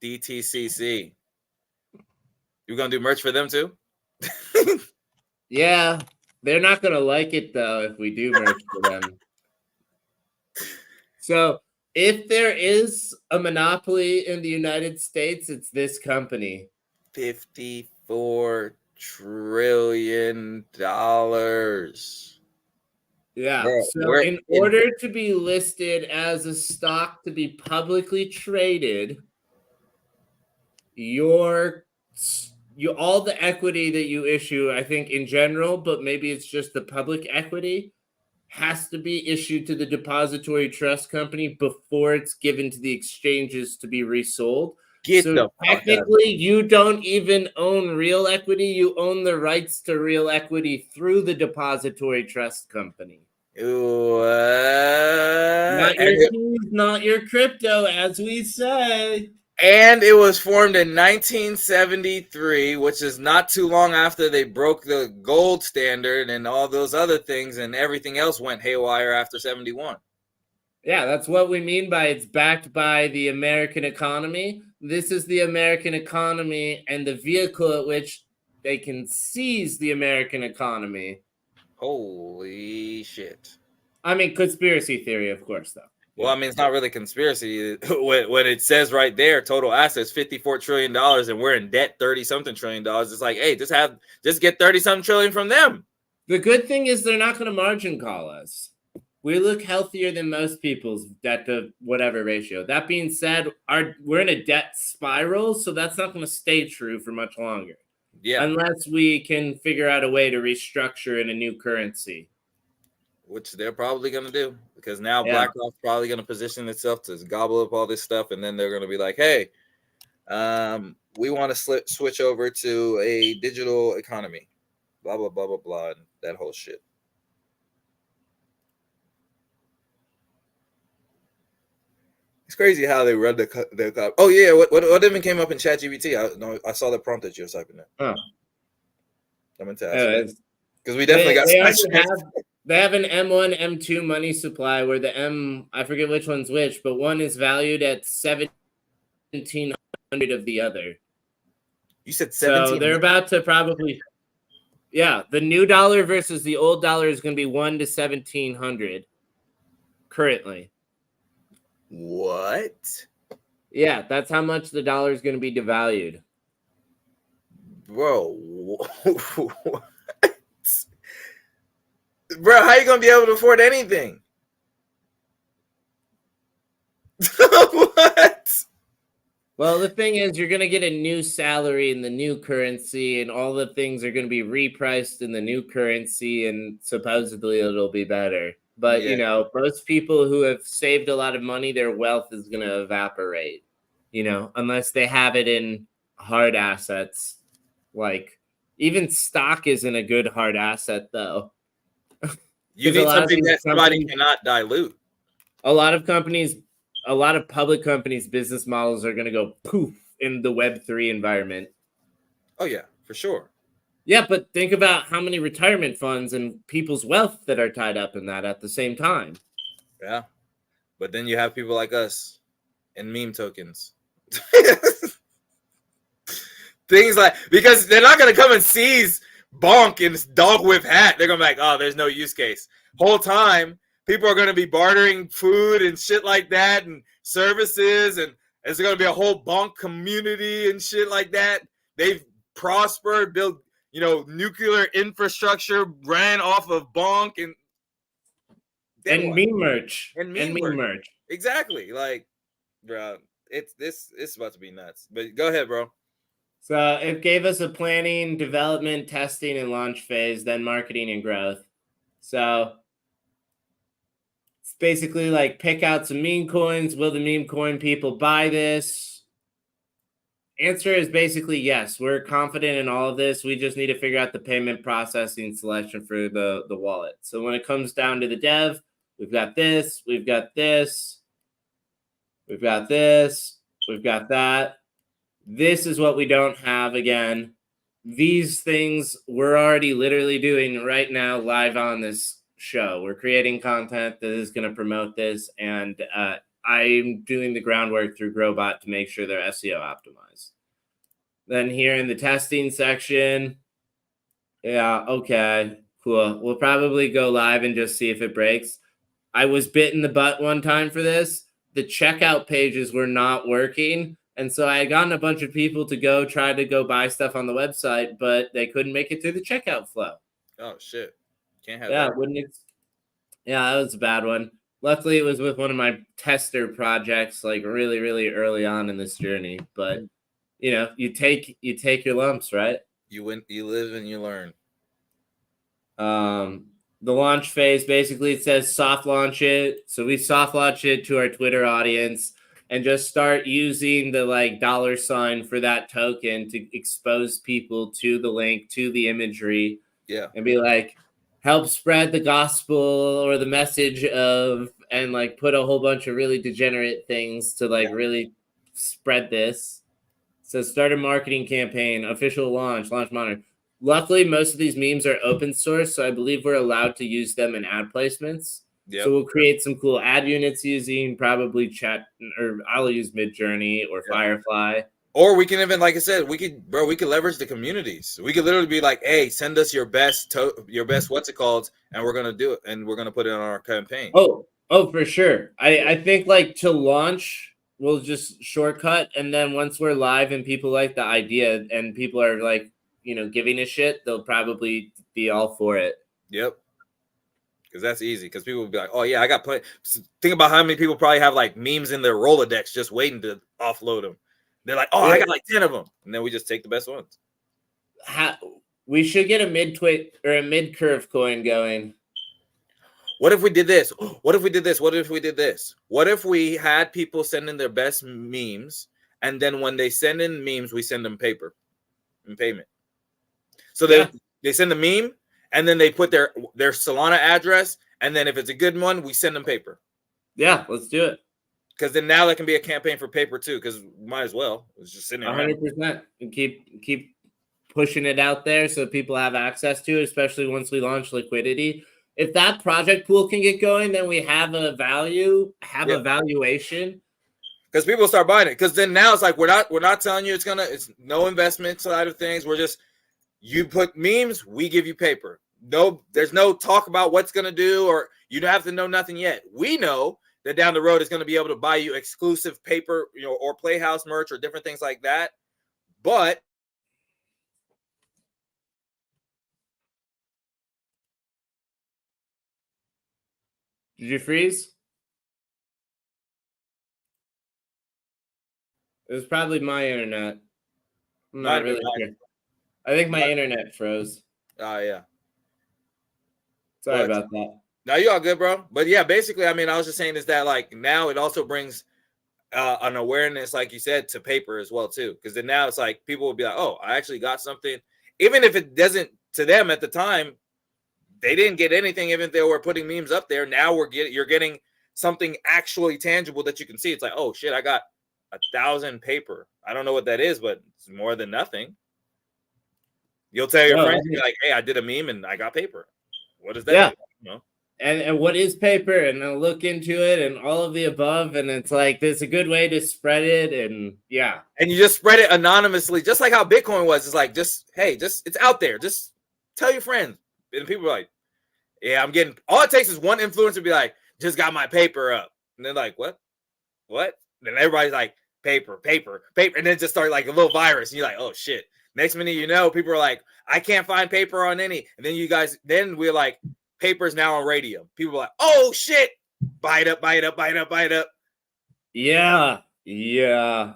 DTCC. You gonna do merch for them too? Yeah, they're not gonna like it though if we do merch for them. So if there is a monopoly in the United States, it's this company. $54 trillion. Yeah. So in order to be listed as a stock to be publicly traded, all the equity that you issue, I think in general, but maybe it's just the public equity, has to be issued to the depository trust company before it's given to the exchanges to be resold. So technically, you don't even own real equity. You own the rights to real equity through the depository trust company. Not your keys, not your crypto, as we say. And it was formed in 1973, which is not too long after they broke the gold standard and all those other things, and everything else went haywire after 71. Yeah, that's what we mean by it's backed by the American economy. This is the American economy and the vehicle at which they can seize the American economy. Holy shit. I mean, conspiracy theory, of course, though. Well, I mean, it's not really conspiracy. When it says right there, total assets $54 trillion, and we're in debt $30-something trillion. It's like, hey, just get $30-something trillion from them. The good thing is they're not going to margin call us. We look healthier than most people's debt to whatever ratio. That being said, we're in a debt spiral, so that's not going to stay true for much longer. Yeah, unless we can figure out a way to restructure in a new currency. Which they're probably going to do, because now BlackRock's probably going to position itself to gobble up all this stuff, and then they're going to be like, hey, we want to switch over to a digital economy, blah, blah, blah, blah, blah, and that whole shit. It's crazy how they run the. Oh yeah, what even came up in ChatGPT? I saw the prompt that you were typing in. Oh, I meant to ask you it's, because we definitely got they some already experience. they have an M1, M2 money supply where the I forget which one's which, but one is valued at 1,700 of the other. You said So 17. they're about to probably, yeah, the new dollar versus the old dollar is going to be 1 to 1,700 currently. What? Yeah, that's how much the dollar is going to be devalued. Bro, what? Bro, how you gonna be able to afford anything? What? Well, the thing is, you're going to get a new salary in the new currency, and all the things are going to be repriced in the new currency, and supposedly it'll be better. But, Yeah, most people who have saved a lot of money, their wealth is going to evaporate, unless they have it in hard assets. Like, even stock isn't a good hard asset, though. you Because a need lot of something these that somebody companies, cannot dilute. a lot of companies, a lot of public companies' business models are going to go poof in the Web3 environment. Oh yeah, for sure. Yeah, but think about how many retirement funds and people's wealth that are tied up in that at the same time. Yeah, but then you have people like us and meme tokens. Things like, because they're not gonna come and seize Bonk in this dog whip hat. They're gonna be like, oh, there's no use case. Whole time, people are gonna be bartering food and shit like that and services, and there's gonna be a whole Bonk community and shit like that. They've prospered, built, nuclear infrastructure, ran off of Bonk, and then And what? meme merch. And And meme meme work. merch. Exactly. Like, bro, it's about to be nuts. But go ahead, bro. So it gave us a planning, development, testing, and launch phase, then marketing and growth. So it's basically like pick out some meme coins. Will the meme coin people buy this? Answer is basically yes. We're confident in all of this. We just need to figure out the payment processing selection for the wallet. So when it comes down to the dev, we've got this, we've got this, we've got this, we've got that. This is what we don't have again. These things we're already literally doing right now live on this show. We're creating content that is going to promote this, and I'm doing the groundwork through Growbot to make sure they're SEO optimized. Then here in the testing section, yeah, okay, cool. We'll probably go live and just see if it breaks. I was bit in the butt one time for this. The checkout pages were not working. And so I had gotten a bunch of people to try to go buy stuff on the website, but they couldn't make it through the checkout flow. Oh shit. Can't have Yeah, that. Yeah, that was a bad one. Luckily, it was with one of my tester projects, like really, really early on in this journey. But you take your lumps, right? You live and you learn. The launch phase, basically it says soft launch it. So we soft launch it to our Twitter audience and just start using the $sign for that token to expose people to the link, to the imagery. Yeah. And be like, help spread the gospel or the message of, and put a whole bunch of really degenerate things to really spread this. So start a marketing campaign, official launch monitor. Luckily, most of these memes are open source, so I believe we're allowed to use them in ad placements. Yep. So we'll create some cool ad units using probably Chat, or I'll use Midjourney or Firefly. Or we can even, like I said, we could leverage the communities. We could literally be like, hey, send us your best what's it called, and we're gonna do it, and we're gonna put it on our campaign. Oh, for sure. I think to launch, we'll just shortcut, and then once we're live and people like the idea and people are giving a shit, they'll probably be all for it. Yep. Because that's easy. Because people will be like, oh yeah, I got plenty. Think about how many people probably have memes in their Rolodex just waiting to offload them. They're like, oh, I got 10 of them, and then we just take the best ones. We should get a mid curve coin going. What if we did this? What if we did this? What if we did this? What if we had people send in their best memes, and then when they send in memes, we send them paper in payment. So they send a meme, and then they put their Solana address, and then if it's a good one, we send them paper. Yeah, let's do it. because then now that can be a campaign for paper too. Because might as well. It's just sitting around. 100%. And keep pushing it out there so people have access to it, especially once we launch liquidity. If that project pool can get going, then we have a valuation. Because people start buying it. Because then now it's like we're not telling you it's no investment side of things. We're just, you put memes, we give you paper. No, there's no talk about what's gonna do, or you don't have to know nothing yet. We know that down the road it's gonna be able to buy you exclusive paper, or Playhouse merch or different things like that. But Did you freeze? It was probably my internet. I'm not really sure. I think my internet froze. Oh yeah. Sorry about that. No, you all good, bro. But yeah, basically, I mean, I was just saying is that like now it also brings an awareness, like you said, to paper as well too. Because then now it's like people will be like, oh, I actually got something, even if it doesn't to them at the time. They didn't get anything, even if they were putting memes up there. Now you're getting something actually tangible that you can see. It's like, oh shit, I got 1,000 paper. I don't know what that is, but it's more than nothing. You'll tell your friends, like, hey, I did a meme and I got paper. What does that do? And what is paper? And they'll look into it and all of the above. And it's like, there's a good way to spread it. And yeah. And you just spread it anonymously, just like how Bitcoin was. It's like, it's out there. Just tell your friends. And people are like, yeah, I'm getting, all it takes is one influencer to be like, just got my paper up. And they're like, what? Then everybody's like, paper. And then just start like a little virus. And you're like, oh shit. Next minute, people are like, I can't find paper on any. And then we're like, paper's now on radio. People are like, oh shit. Buy it up. Yeah. I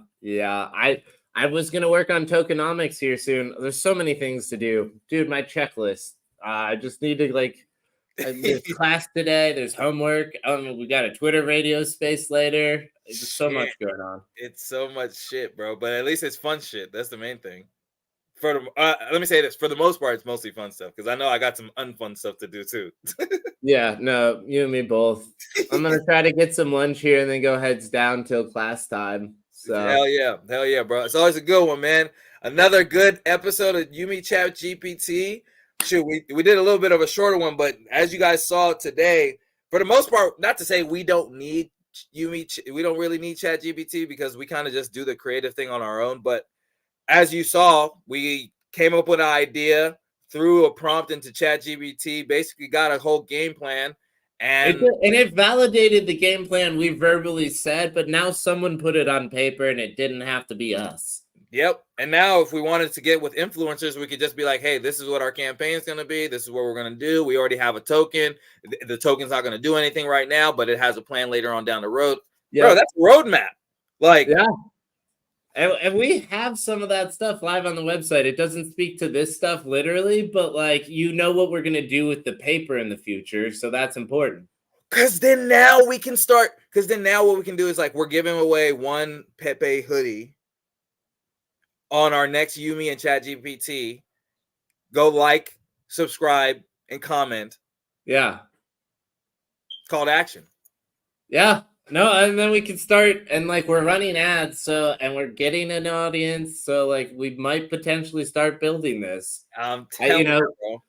was going to work on tokenomics here soon. There's so many things to do. Dude, my checklist. I just need to there's class today. There's homework. We got a Twitter radio space later. There's so much going on. It's so much shit, bro. But at least it's fun shit. That's the main thing. Let me say this. For the most part, it's mostly fun stuff. Because I know I got some unfun stuff to do too. Yeah, no, you and me both. I'm going to try to get some lunch here and then go heads down till class time. So Hell yeah, bro. It's always a good one, man. Another good episode of Yumi ChatGPT. Shoot, we did a little bit of a shorter one, but as you guys saw today, for the most part, not to say we don't need Yumi, we don't really need ChatGPT because we kind of just do the creative thing on our own. But as you saw, we came up with an idea, threw a prompt into ChatGPT, basically got a whole game plan. And it validated the game plan we verbally said, but now someone put it on paper and it didn't have to be us. Yep. And now if we wanted to get with influencers, we could just be like, hey, this is what our campaign is going to be. This is what we're going to do. We already have a token. The token's not going to do anything right now, but it has a plan later on down the road. Yep. Bro, that's a roadmap. Yeah. And we have some of that stuff live on the website. It doesn't speak to this stuff literally, but what we're going to do with the paper in the future. So that's important. Because then now we can start. Because then now what we can do is we're giving away one Pepe hoodie on our next Yumi and ChatGPT. Go like, subscribe, and comment. Yeah. Call to action. Yeah. No, and then we can start, and we're running ads, and we're getting an audience, so we might potentially start building this. I'm telling you, bro.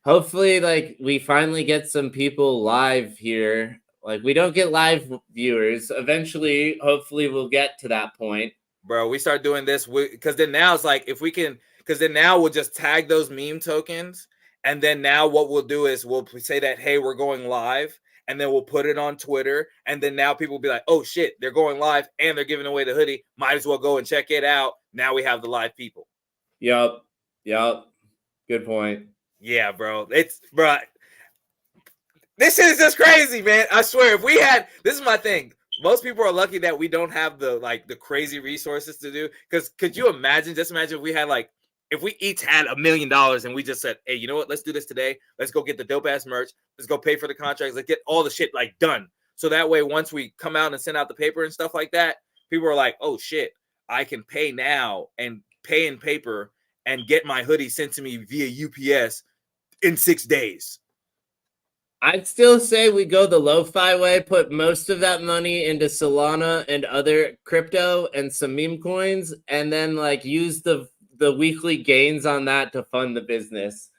Hopefully, we finally get some people live here. We don't get live viewers. Eventually, hopefully, we'll get to that point. Bro, we start doing this because then now it's if we can, because then now we'll just tag those meme tokens, and then now what we'll do is we'll say that, hey, we're going live. And then we'll put it on Twitter. And then now people will be like, oh, shit, they're going live and they're giving away the hoodie. Might as well go and check it out. Now we have the live people. Yup. Good point. Yeah, bro. Bro. This is just crazy, man. I swear, this is my thing. Most people are lucky that we don't have the crazy resources to do. Because could you imagine if we had if we each had $1 million and we just said, hey, you know what? Let's do this today. Let's go get the dope ass merch. Let's go pay for the contracts. Let's get all the shit done. So that way, once we come out and send out the paper and stuff like that, people are like, oh shit, I can pay now and pay in paper and get my hoodie sent to me via UPS in 6 days. I'd still say we go the lo-fi way, put most of that money into Solana and other crypto and some meme coins, and then like use the weekly gains on that to fund the business.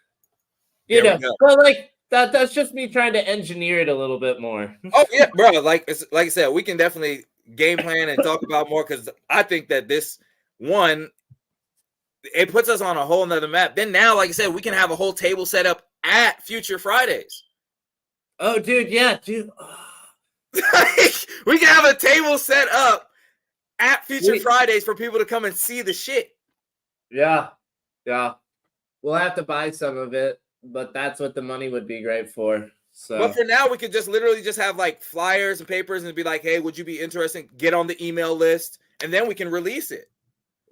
There we go. But like that's just me trying to engineer it a little bit more. Oh yeah, bro. Like I said, we can definitely game plan and talk about more because I think that this one it puts us on a whole nother map. Then now, like I said, we can have a whole table set up at Future Fridays. Oh, dude, yeah, dude. We can have a table set up at Future Wait. Fridays for people to come and see the shit. Yeah, yeah. We'll have to buy some of it, but that's what the money would be great for. So, But for now, we could just literally just have like flyers and papers and be like, hey, would you be interested? Get on the email list, and then we can release it.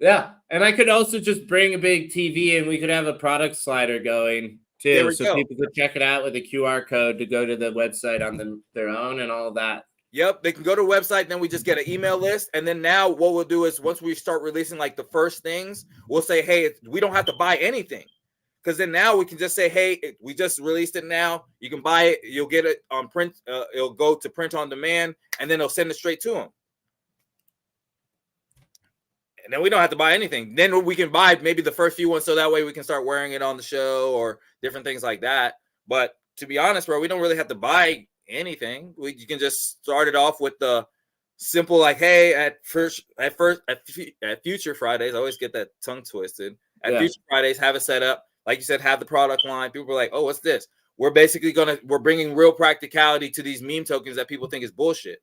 yeah, and I could also just bring a big TV and we could have a product slider going too, so people could check it out with a QR code to go to the website on their own and all of that. Yep, they can go to the website, then we just get an email list. And then now what we'll do is once we start releasing like the first things, we'll say, hey, we don't have to buy anything. Because then now we can just say, hey, we just released it now. You can buy it. You'll get it on print. It'll go to print on demand, and then they'll send it straight to them. And then we don't have to buy anything. Then we can buy maybe the first few ones so that way we can start wearing it on the show or different things like that. But to be honest, bro, we don't really have to buy anything. You can just start it off with the simple, like, hey, at Future Fridays, I always get that tongue twisted. At Future Fridays, have it set up. Like you said, have the product line. People are like, oh, what's this? We're basically we're bringing real practicality to these meme tokens that people think is bullshit.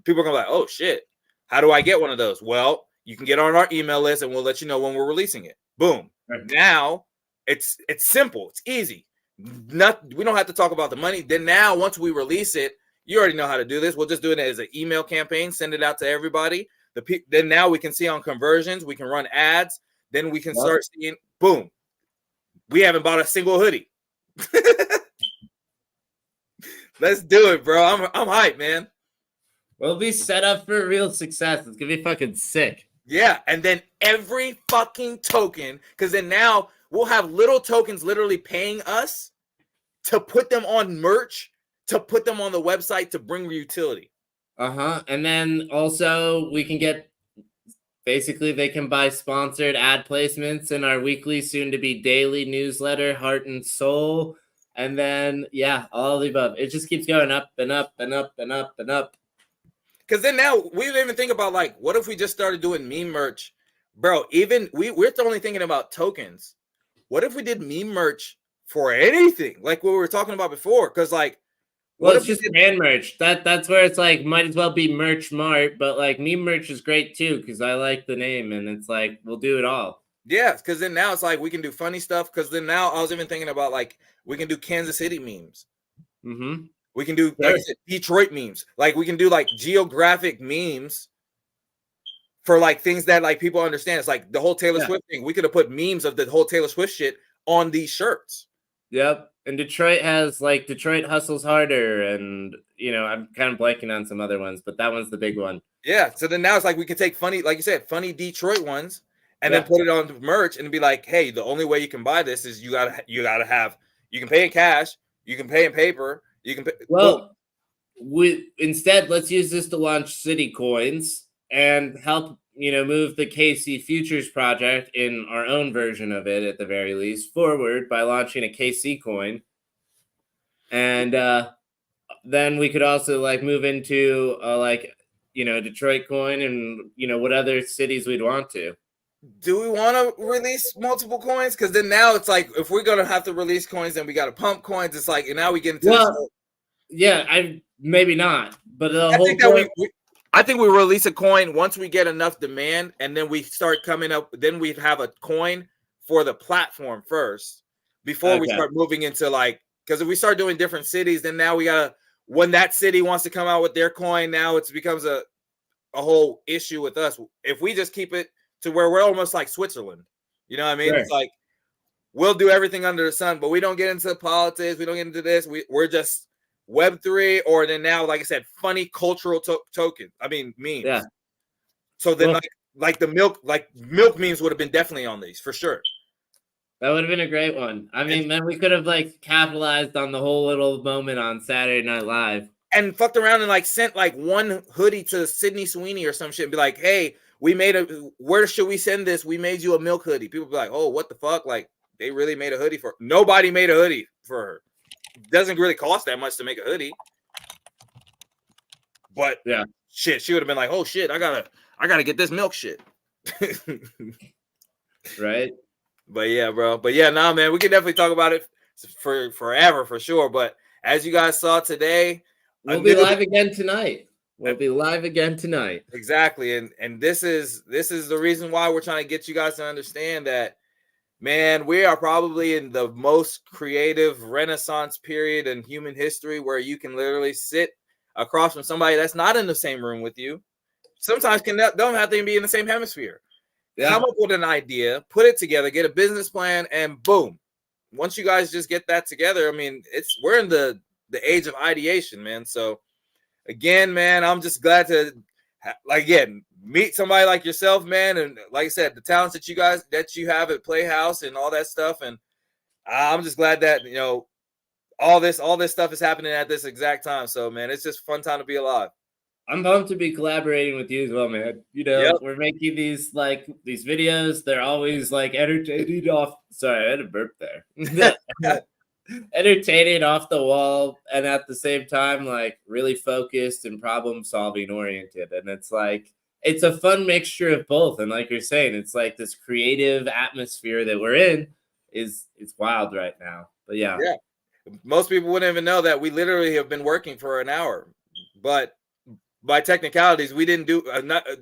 People are gonna be like, oh shit, how do I get one of those? Well, you can get on our email list and we'll let you know when we're releasing it. Boom. Right. Now it's simple. It's easy. We don't have to talk about the money. Then now, once we release it, you already know how to do this. We'll just do it as an email campaign, send it out to everybody. Then now we can see on conversions, we can run ads. Then we can start seeing, boom, we haven't bought a single hoodie. Let's do it, bro. I'm hyped, man. We'll be set up for real success. It's gonna be fucking sick. Yeah, and then every fucking token, because then now we'll have little tokens literally paying us to put them on merch, to put them on the website to bring utility. And then also we can get, basically they can buy sponsored ad placements in our weekly, soon to be daily newsletter, Heart and Soul. And then, yeah, all the above. It just keeps going up and up and up and up and up. Because then now we didn't even think about, like, what if we just started doing meme merch? Bro, even we're only thinking about tokens. What if we did meme merch for anything? Like what we were talking about before? Because, like, well, it's just brand merch. That's where it's like, might as well be Merch Mart, but like meme merch is great too, because I like the name and it's like, we'll do it all. Yeah, because then now it's like we can do funny stuff. Because then now I was even thinking about, like, we can do Kansas City memes. Mm-hmm. We can do, like I said, Detroit memes. Like we can do like geographic memes for like things that like people understand. It's like the whole Taylor Swift thing. We could have put memes of the whole Taylor Swift shit on these shirts. Yep. And Detroit has like Detroit hustles harder, and I'm kind of blanking on some other ones, but that one's the big one. Yeah. So then now it's like we can take funny, like you said, funny Detroit ones, and then put it on merch and be like, hey, the only way you can buy this is you gotta have, you can pay in cash, you can pay in paper. You can pay, well, instead, let's use this to launch city coins and help, move the KC Futures project, in our own version of it at the very least, forward by launching a KC coin. And then we could also like move into Detroit coin and, what other cities we'd want to. Do we want to release multiple coins? Because then now it's like, if we're going to have to release coins, then we got to pump coins. It's like, and now we get into maybe not. But I think we release a coin once we get enough demand, and then we start coming up. Then we have a coin for the platform first before we start moving into like, because if we start doing different cities, then now we got to, when that city wants to come out with their coin, now it becomes a whole issue with us. If we just keep it to where we're almost like Switzerland, you know what I mean? Sure. It's like, we'll do everything under the sun, but we don't get into politics. We don't get into this. We're just Web3, or then now, like I said, funny cultural token. I mean, memes. Yeah. So then, like the milk memes would have been definitely on these for sure. That would have been a great one. I mean, then we could have like capitalized on the whole little moment on Saturday Night Live. And fucked around and like sent like one hoodie to Sydney Sweeney or some shit and be like, hey, where should we send this? We made you a milk hoodie. People be like, oh, what the fuck? Like, they really made a hoodie for her. Nobody made a hoodie for her. Doesn't really cost that much to make a hoodie. But yeah, shit, she would have been like, oh shit, I gotta get this milk shit. right. But yeah, bro. But yeah, nah, man, we can definitely talk about it for forever for sure. But as you guys saw today, we'll be live again tonight. We'll be live again tonight. Exactly. And this is the reason why we're trying to get you guys to understand that, man, we are probably in the most creative renaissance period in human history where you can literally sit across from somebody that's not in the same room with you. Sometimes don't have to be in the same hemisphere. Yeah. Come up with an idea, put it together, get a business plan, and boom. Once you guys just get that together, I mean, we're in the age of ideation, man. So again, man, I'm just glad to meet somebody like yourself, man, and like I said, the talents that you have at Playhouse and all that stuff. And I'm just glad that all this stuff is happening at this exact time. So, man, it's just a fun time to be alive. I'm pumped to be collaborating with you as well, man. We're making these videos. They're always like entertaining off. Sorry, I had a burp there. Entertaining off the wall, and at the same time, like really focused and problem solving oriented. And it's like it's a fun mixture of both. And like you're saying, it's like this creative atmosphere that we're in it's wild right now. But yeah, most people wouldn't even know that we literally have been working for an hour, but by technicalities, we didn't do.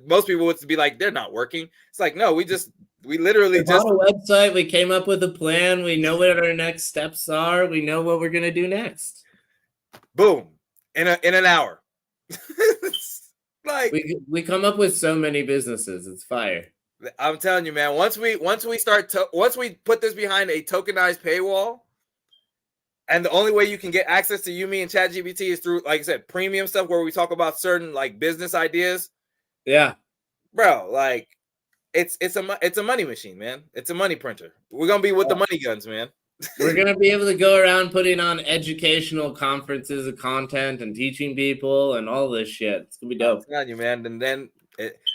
Most people would be like, they're not working. It's like, no, we literally just on a website. We came up with a plan. We know what our next steps are. We know what we're gonna do next. Boom, in an hour. Like we come up with so many businesses. It's fire. I'm telling you, man. Once we put this behind a tokenized paywall. And the only way you can get access to Yumi and ChatGPT is through, like I said, premium stuff where we talk about certain like business ideas. Yeah, bro, like it's a money machine, man. It's a money printer. We're gonna be with the money guns, man. We're gonna be able to go around putting on educational conferences of content and teaching people and all this shit. It's gonna be dope. I'm telling you, man. And then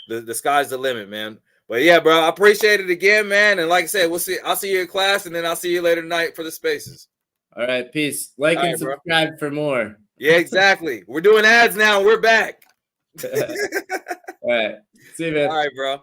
the sky's the limit, man. But yeah, bro, I appreciate it again, man. And like I said, I'll see you in class, and then I'll see you later tonight for the spaces. All right, peace. Like and subscribe for more. Yeah, exactly. We're doing ads now. We're back. All right. See you, man. All right, bro.